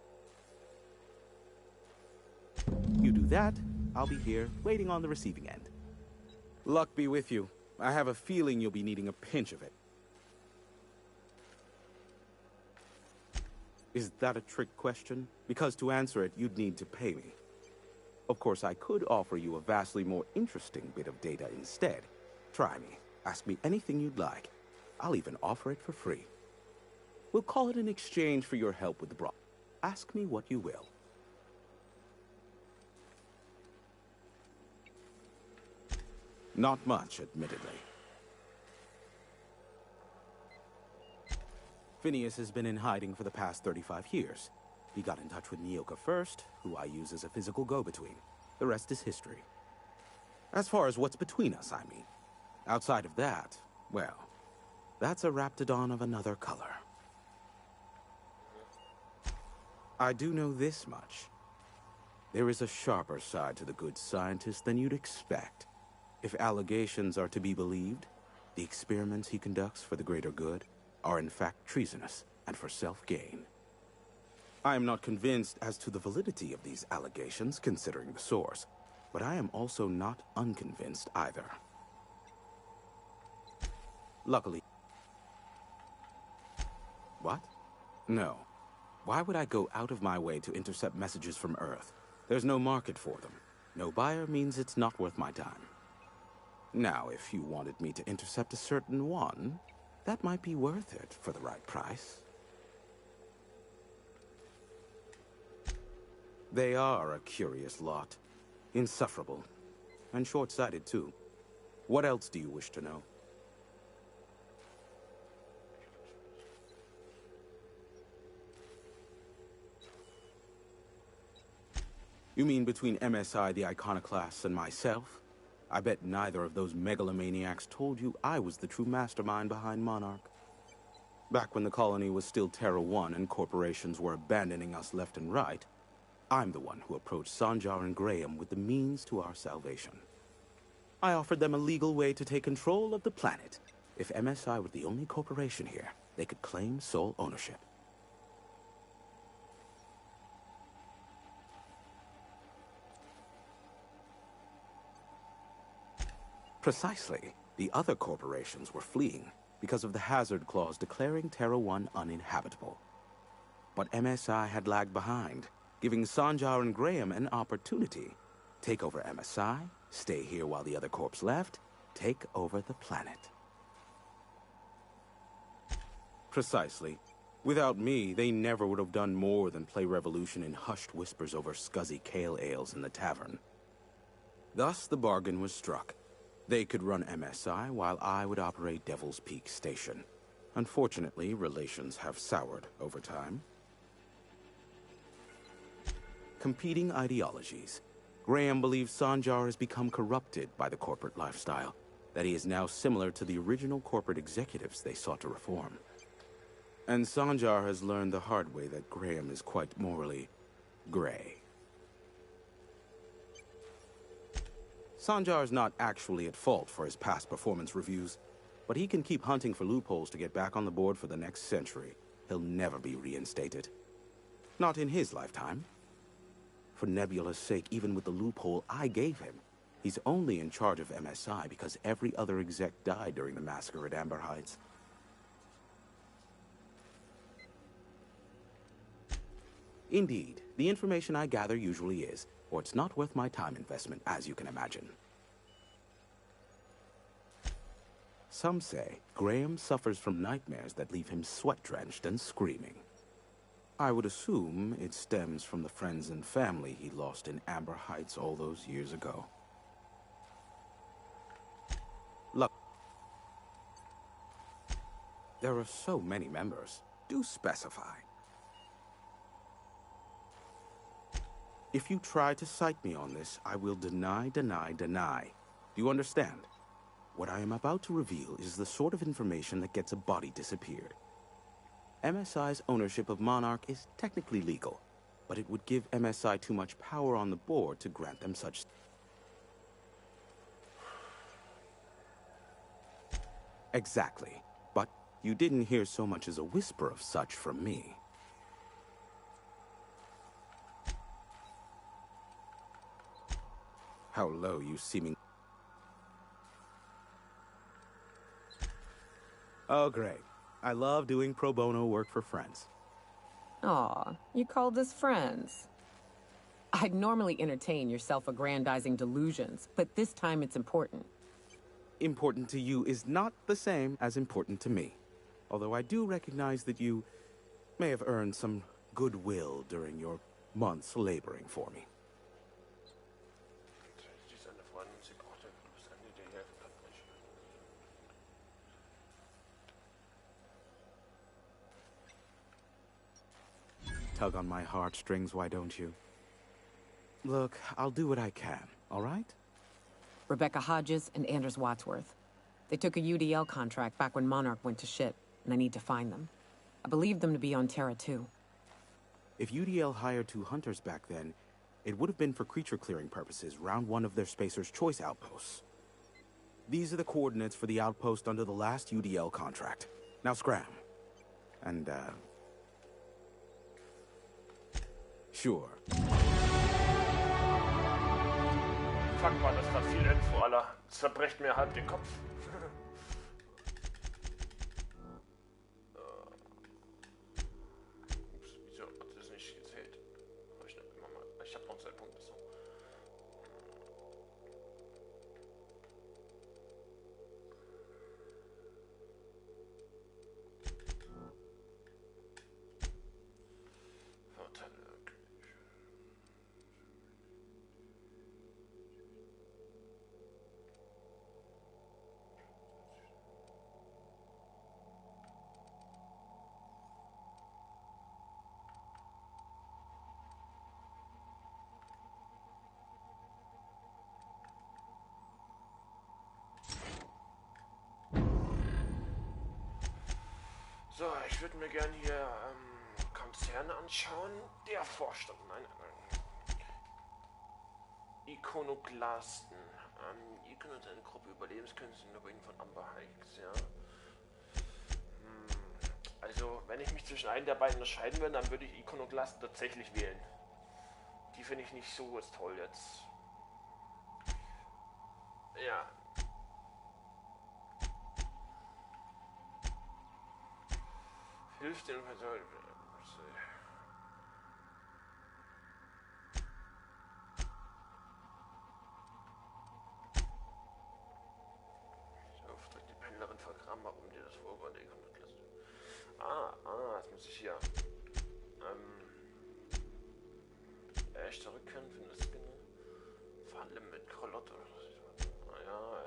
You do that, I'll be here, waiting on the receiving end. Luck be with you. I have a feeling you'll be needing a pinch of it. Is that a trick question? Because to answer it, you'd need to pay me. Of course, I could offer you a vastly more interesting bit of data instead. Try me. Ask me anything you'd like. I'll even offer it for free. We'll call it an exchange for your help with the bro. Ask me what you will. Not much, admittedly. Phineas has been in hiding for the past 35 years. He got in touch with Nyoka first, who I use as a physical go-between. The rest is history. As far as what's between us, I mean. Outside of that, well, that's a raptidon of another color. I do know this much. There is a sharper side to the good scientist than you'd expect. If allegations are to be believed, the experiments he conducts for the greater good are in fact treasonous and for self-gain. I am not convinced as to the validity of these allegations, considering the source, but I am also not unconvinced either. Luckily... What? No. Why would I go out of my way to intercept messages from Earth? There's no market for them. No buyer means it's not worth my time. Now, if you wanted me to intercept a certain one, that might be worth it for the right price. They are a curious lot. Insufferable. And short-sighted, too. What else do you wish to know? You mean between MSI, the Iconoclasts, and myself? I bet neither of those megalomaniacs told you I was the true mastermind behind Monarch. Back when the colony was still Terra 1 and corporations were abandoning us left and right, I'm the one who approached Sanjar and Graham with the means to our salvation. I offered them a legal way to take control of the planet, If MSI were the only corporation here, they could claim sole ownership. Precisely. The other corporations were fleeing because of the hazard clause declaring Terra 1 uninhabitable. But MSI had lagged behind, giving Sanjar and Graham an opportunity. Take over MSI, stay here while the other corps left, take over the planet. Precisely. Without me, they never would have done more than play Revolution in hushed whispers over scuzzy kale ales in the tavern. Thus the bargain was struck. They could run MSI while I would operate Devil's Peak Station. Unfortunately, relations have soured over time. Competing ideologies. Graham believes Sanjar has become corrupted by the corporate lifestyle, that he is now similar to the original corporate executives they sought to reform. And Sanjar has learned the hard way that Graham is quite morally gray. Sanjar is not actually at fault for his past performance reviews, but he can keep hunting for loopholes to get back on the board for the next century. He'll never be reinstated. Not in his lifetime. For Nebula's sake, even with the loophole I gave him, he's only in charge of MSI because every other exec died during the massacre at Amber Heights. Indeed, the information I gather usually is, or it's not worth my time investment, as you can imagine. Some say Graham suffers from nightmares that leave him sweat-drenched and screaming. I would assume it stems from the friends and family he lost in Amber Heights all those years ago. Look, there are so many members. Do specify. If you try to cite me on this, I will deny, deny, deny. Do you understand? What I am about to reveal is the sort of information that gets a body disappeared. MSI's ownership of Monarch is technically legal, but it would give MSI too much power on the board to grant them such... Exactly. But you didn't hear so much as a whisper of such from me. How low you seeming... Oh, great. I love doing pro bono work for friends. Aw, you called us friends. I'd normally entertain your self-aggrandizing delusions, but this time it's important. Important to you is not the same as important to me. Although I do recognize that you may have earned some goodwill during your months laboring for me. Tug on my heartstrings, why don't you? Look, I'll do what I can, all right? Rebecca Hodges and Anders Wadsworth. They took a UDL contract back when Monarch went to shit, and I need to find them. I believe them to be on Terra 2. If UDL hired 2 hunters back then, it would have been for creature clearing purposes, round 1 of their Spacer's Choice outposts. These are the coordinates for the outpost under the last UDL contract. Now scram. And, sure. Fuck man, das ist grad viel Info, Alter. Das zerbrecht mir halb den Kopf. Ups, wieso hat das nicht gezählt? Hab ich nicht immer mal. Ich hab noch 2 Punkte so. So, ich würde mir gerne hier Konzerne anschauen. Der Vorstand, nein. Ikonoklasten. Ihr könnt eine Gruppe Überlebenskünstler in der Ruinen von Amber Heights, ja. Also, wenn ich mich zwischen einem der beiden entscheiden würde, dann würde ich Ikonoclast tatsächlich wählen. Die finde ich nicht so toll jetzt. Ja. Hilft den Auftrag die Pendlerin vergraben, um dir das Vorwort der Ikonoclast. Jetzt muss ich hier echt zurückkehren für das Skin. Falle mit Krolotte. Ja.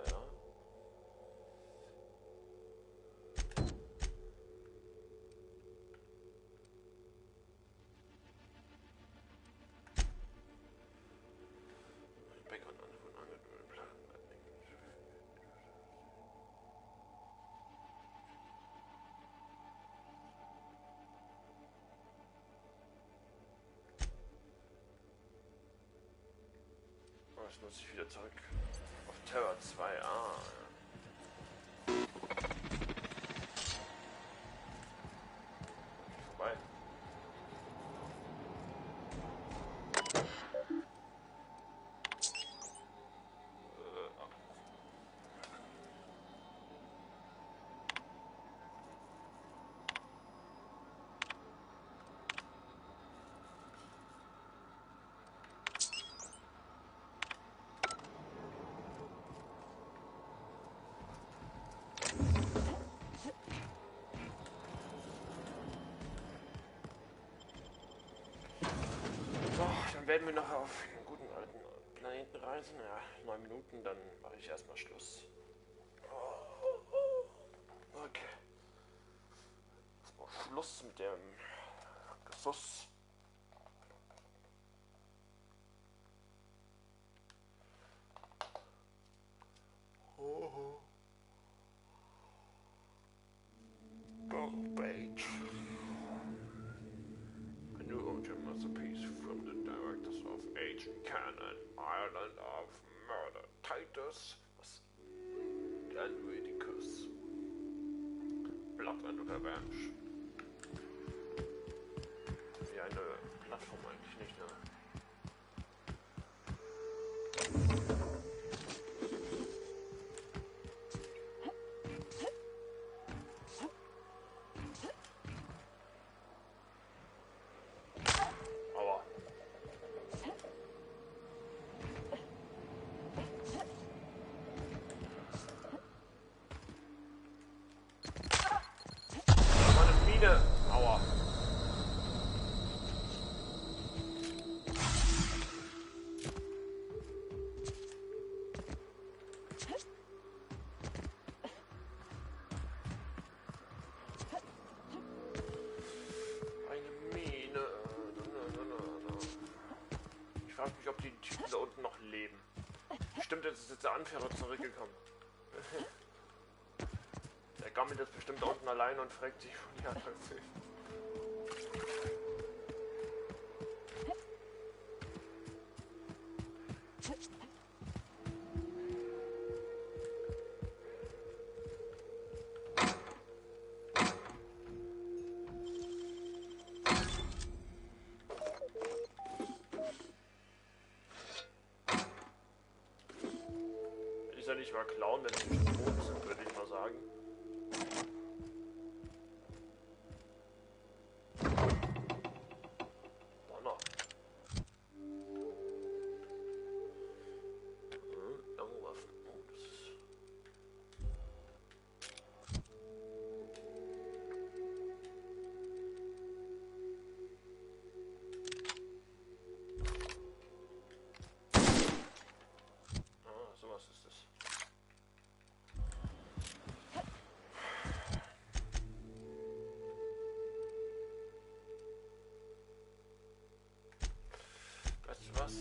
Jetzt muss ich wieder zurück auf Terror 2. Ja. Vorbei. Dann werden wir noch auf einen guten alten Planeten reisen. Ja, 9 Minuten, dann mache ich erstmal Schluss. Okay. Schluss mit dem Gesuss. Page. A new autumn masterpiece from the directors of Agent Cannon, Island of Murder, Titus and Ridicus. Blood and Revenge. Wie eine Plattform eigentlich nicht, ne? Aua. Eine Mine. Ich frage mich, ob die Typen da unten noch leben. Stimmt, jetzt ist der Anführer zurückgekommen. Der gammelt jetzt bestimmt da unten allein und fragt sich, wo die anderen sind. Ist ja nicht mal klauen, wenn sie schon tot sind, würde ich mal sagen. Sowas ist es. Weißt du was?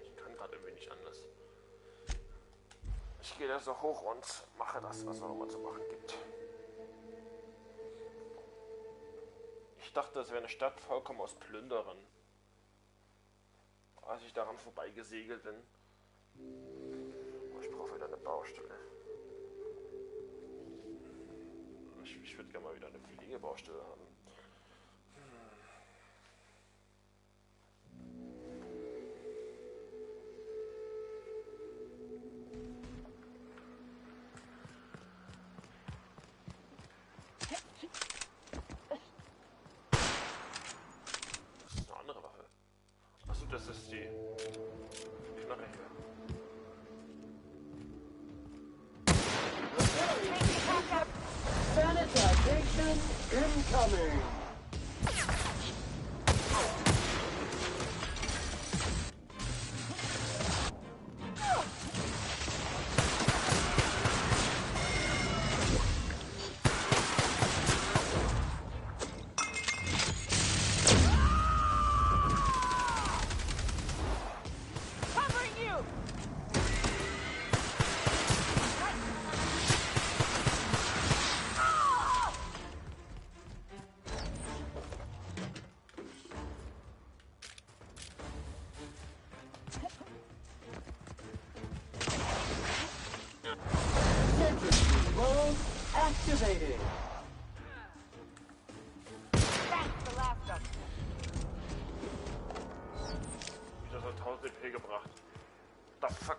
Ich kann gerade irgendwie nicht anders. Ich gehe da so hoch und mache das, was es noch mal zu machen gibt. Ich dachte, das wäre eine Stadt vollkommen aus Plünderern. als ich daran vorbeigesegelt bin. Oh, ich brauche wieder eine Baustelle. Ich würde gerne mal wieder eine Pflegebaustelle haben. Das ist eine andere Waffe. Achso, das ist die Knarre hier. Sanitization incoming! Covering you! Sentry mode activated! That's the last of them. Das hat 1000 EP gebracht. The fuck?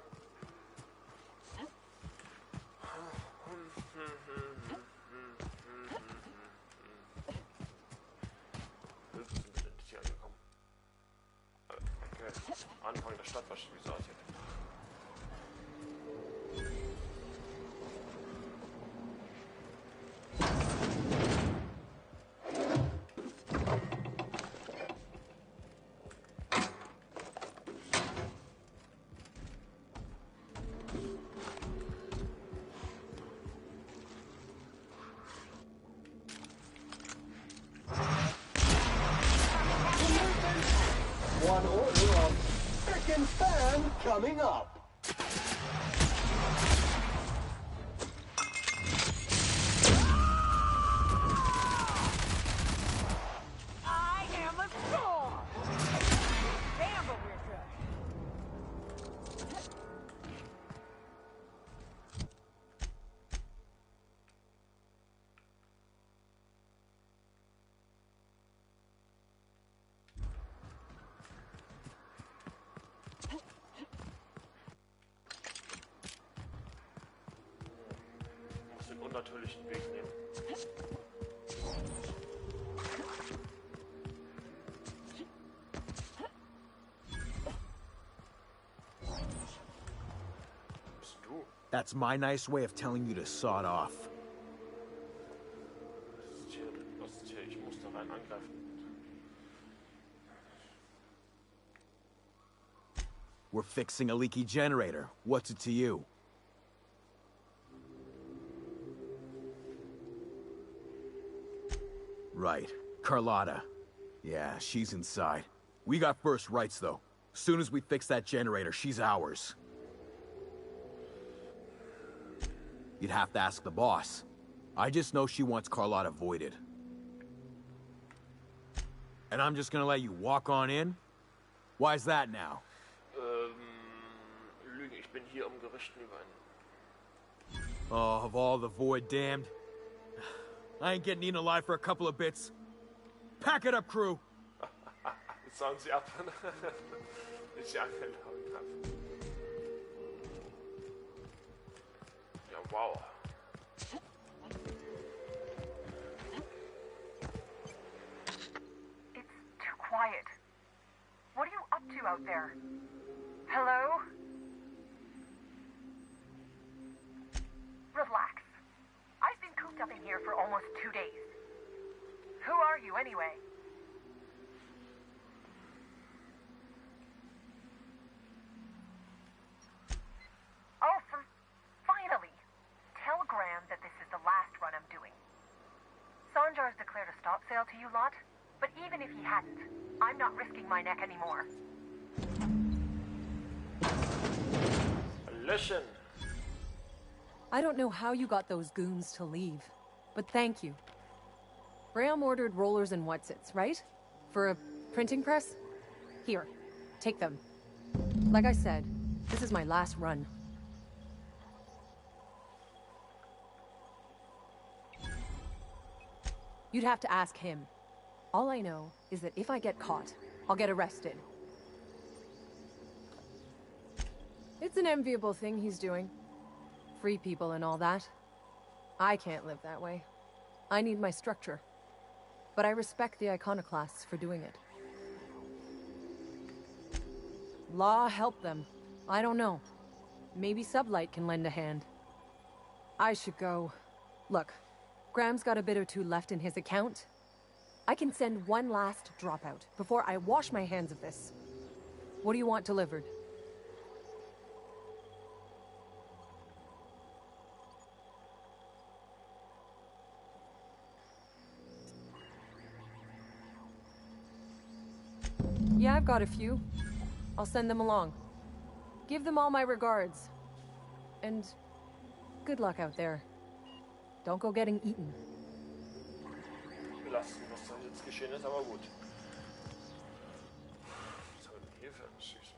Wir sind nicht hier angekommen. Okay. Anfang der Stadt war schon wie so aussieht. One order of frickin' fan coming up! I am a storm! Damn, but we're good. Muss den unnatürlichen Weg nehmen. Bist du? That's my nice way of telling you to sod off. Das ist hier, ich muss da rein angreifen. We're fixing a leaky generator. What's it to you? Right. Carlotta. Yeah, she's inside. We got first rights, though. Soon as we fix that generator, she's ours. You'd have to ask the boss. I just know she wants Carlotta voided. And I'm just gonna let you walk on in? Why's that now? Lüge, ich bin hier Gerichten über einen. Oh, of all the void damned. I ain't getting eaten alive for a couple of bits. Pack it up, crew! Jetzt sagen sie ab. Ich angehauen habe. Ja, wow. It's too quiet. What are you up to out there? Hello? Relax. I've been cooped up in here for almost 2 days. Who are you, anyway? Oh, finally! Tell Graham that this is the last run I'm doing. Sanjar's declared a stop sale to you lot, but even if he hadn't, I'm not risking my neck anymore. Listen. I don't know how you got those goons to leave, but thank you. Graham ordered rollers and whatsits, right? For a printing press? Here, take them. Like I said, this is my last run. You'd have to ask him. All I know is that if I get caught, I'll get arrested. It's an enviable thing he's doing. Free people and all that. I can't live that way. I need my structure. But I respect the iconoclasts for doing it. Law help them. I don't know. Maybe Sublight can lend a hand. I should go. Look, Graham's got a bit or two left in his account. I can send one last dropout before I wash my hands of this. What do you want delivered? Yeah, I've got a few. I'll send them along. Give them all my regards. And good luck out there. Don't go getting eaten. Belasten, was da jetzt geschehen ist, aber gut. Was haben wir denn hier für einen Süßen?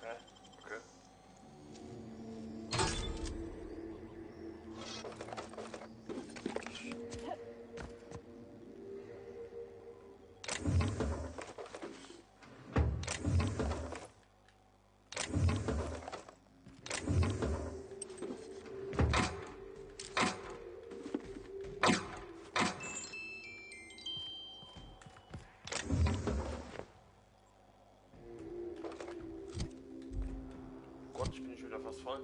Hä? Okay. Gott, ich bin nicht wieder fast voll.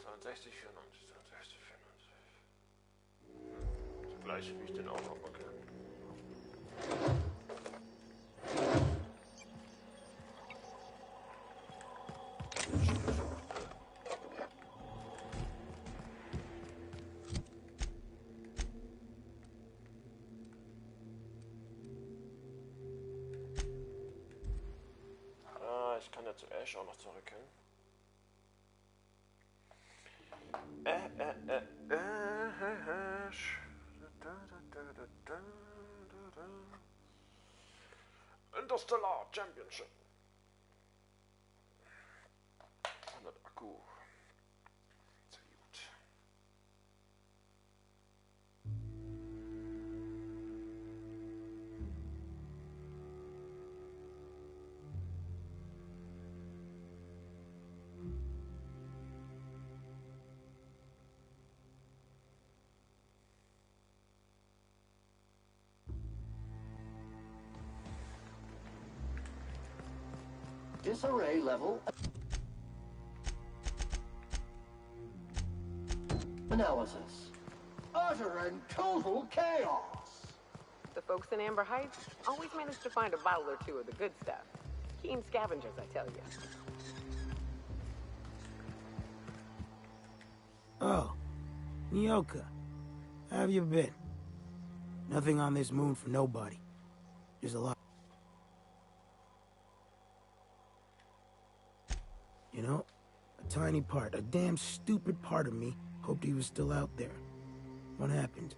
62, 94, 62, 94. Das gleiche wie ich den auch noch, okay. Ich kann ja zu Ash auch noch zurückkehren. Ash. Interstellar Championship. 100 Akku. Sehr gut. Disarray level analysis. Utter and total chaos. The folks in Amber Heights always manage to find a bottle or two of the good stuff. Keen scavengers, I tell you. Oh, Nyoka. How have you been? Nothing on this moon for nobody. There's a lot. You know, a tiny part, a damn stupid part of me hoped he was still out there. What happened?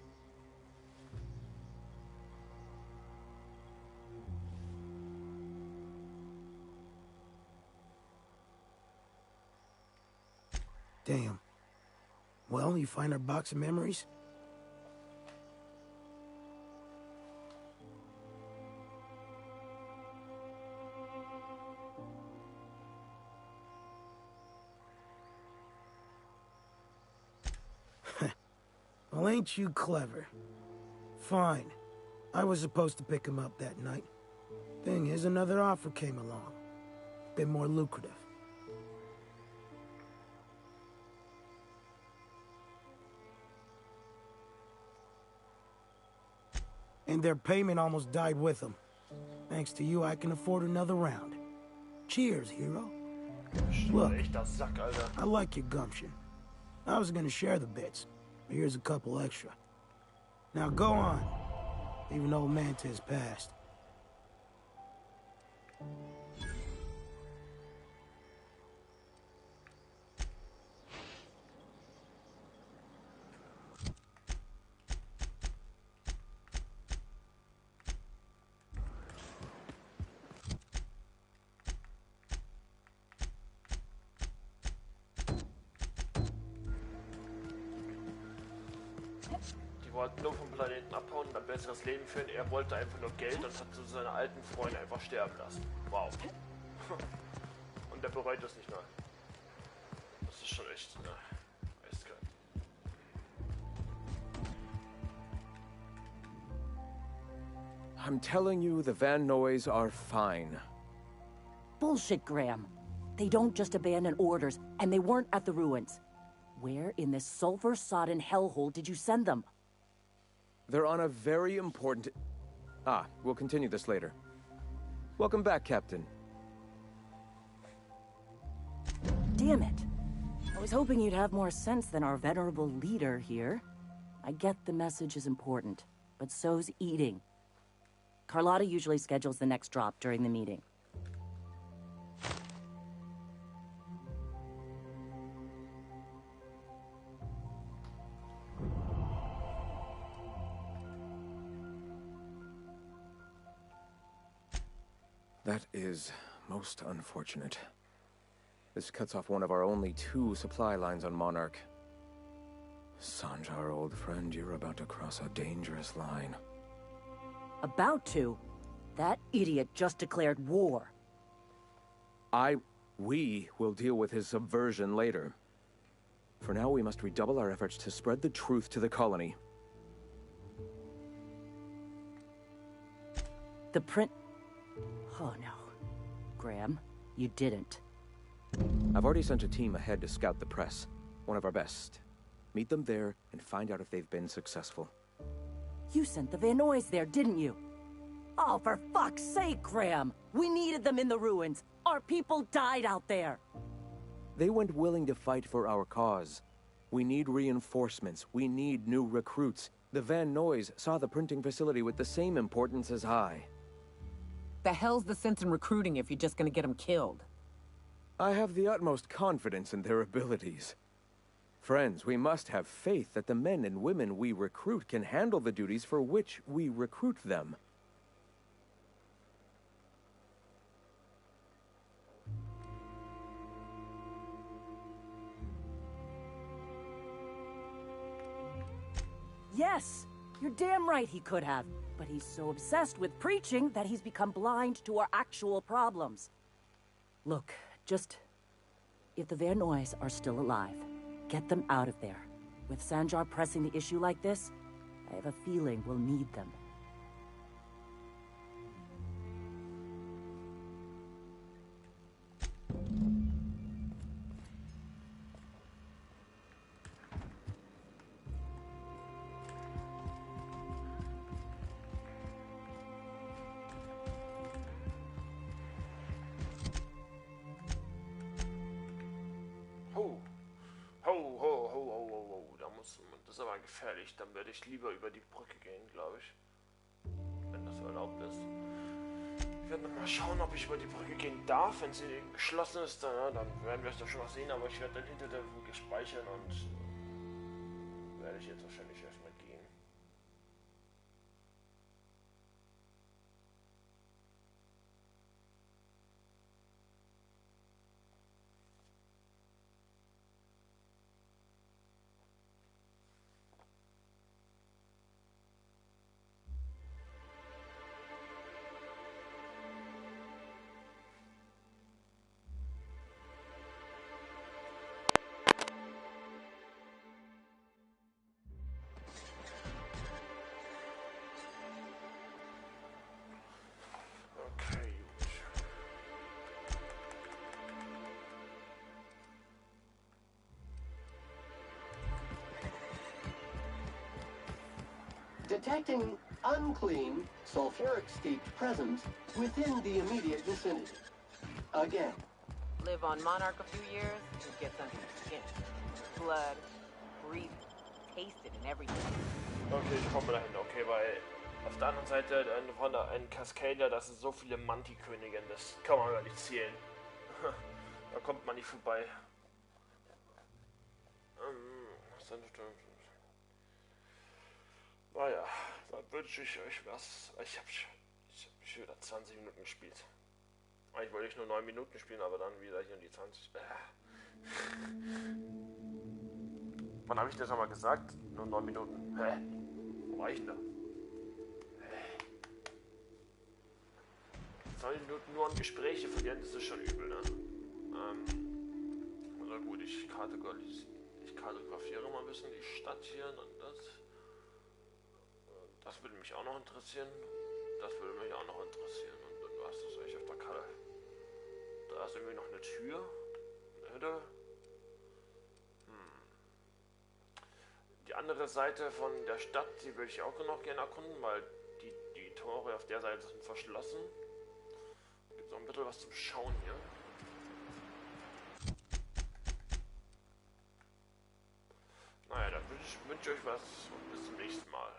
Damn. Well, you find our box of memories? Well, ain't you clever? Fine. I was supposed to pick him up that night. Thing is, another offer came along. Bit more lucrative. And their payment almost died with them. Thanks to you, I can afford another round. Cheers, hero. Look, I like your gumption. I was gonna share the bits. Here's a couple extra. Now go on, even old Mantis passed. wollte nur vom Planeten abhauen und ein besseres Leben führen. Er wollte einfach nur Geld und hat so seine alten Freunde einfach sterben lassen. Wow. Und er bereut das nicht mal. Das ist schon echt, ne? Eiskalt. I'm telling you, the Van Noys are fine. Bullshit, Graham. They don't just abandon orders, and they weren't at the ruins. Where in this sulfur-sodden hellhole did you send them? They're on a very important... Ah, we'll continue this later. Welcome back, Captain. Damn it. I was hoping you'd have more sense than our venerable leader here. I get the message is important, but so's eating. Carlotta usually schedules the next drop during the meeting. That is most unfortunate. This cuts off one of our only 2 supply lines on Monarch. Sanjar, old friend, you're about to cross a dangerous line. About to? That idiot just declared war. We will deal with his subversion later. For now, we must redouble our efforts to spread the truth to the colony. The print... Oh no. Graham, you didn't. I've already sent a team ahead to scout the press. One of our best. Meet them there and find out if they've been successful. You sent the Van Noys there, didn't you? Oh, for fuck's sake, Graham! We needed them in the ruins! Our people died out there! They went willing to fight for our cause. We need reinforcements. We need new recruits. The Van Noys saw the printing facility with the same importance as I. The hell's the sense in recruiting if you're just gonna get them killed? I have the utmost confidence in their abilities. Friends, we must have faith that the men and women we recruit can handle the duties for which we recruit them. Yes! You're damn right he could have. But he's so obsessed with preaching that he's become blind to our actual problems. Look, just... If the Van Noys are still alive, get them out of there. With Sanjar pressing the issue like this, I have a feeling we'll need them. Das ist aber gefährlich. Dann werde ich lieber über die Brücke gehen, glaube ich. Wenn das erlaubt ist. Ich werde mal schauen, ob ich über die Brücke gehen darf. Wenn sie geschlossen ist, dann werden wir es doch schon noch sehen. Aber ich werde dann hinter der Brücke speichern und werde ich jetzt wahrscheinlich erstmal gehen. Detecting unclean, sulfuric-steeped presence within the immediate vicinity. Again. Live on Monarch a few years, it gets under your skin. Blood, breathe, taste it and everything. Okay, ich komme dahin, okay, weil auf der anderen Seite von ein Cascadia, das sind so viele Mantikönigin, das kann man gar nicht zählen. Da kommt man nicht vorbei. Naja, dann wünsche ich euch was. Ich hab schon wieder 20 Minuten gespielt. Eigentlich wollte ich nur 9 Minuten spielen, aber dann wieder hier in die 20. Wann habe ich das nochmal gesagt? Nur 9 Minuten. Hä? war ich denn da? Sollen die nur an Gespräche verlieren, das ist schon übel, ne? Na gut, ich kartografiere mal ein bisschen die Stadt hier und das. Das würde mich auch noch interessieren. Das würde mich auch noch interessieren. Und dann war es das eigentlich auf der Karte. Da ist irgendwie noch eine Tür. Eine Hütte. Die andere Seite von der Stadt, die würde ich auch noch gerne erkunden, weil die Tore auf der Seite sind verschlossen. Gibt es noch ein bisschen was zum Schauen hier. Naja, dann wünsche ich euch was und bis zum nächsten Mal.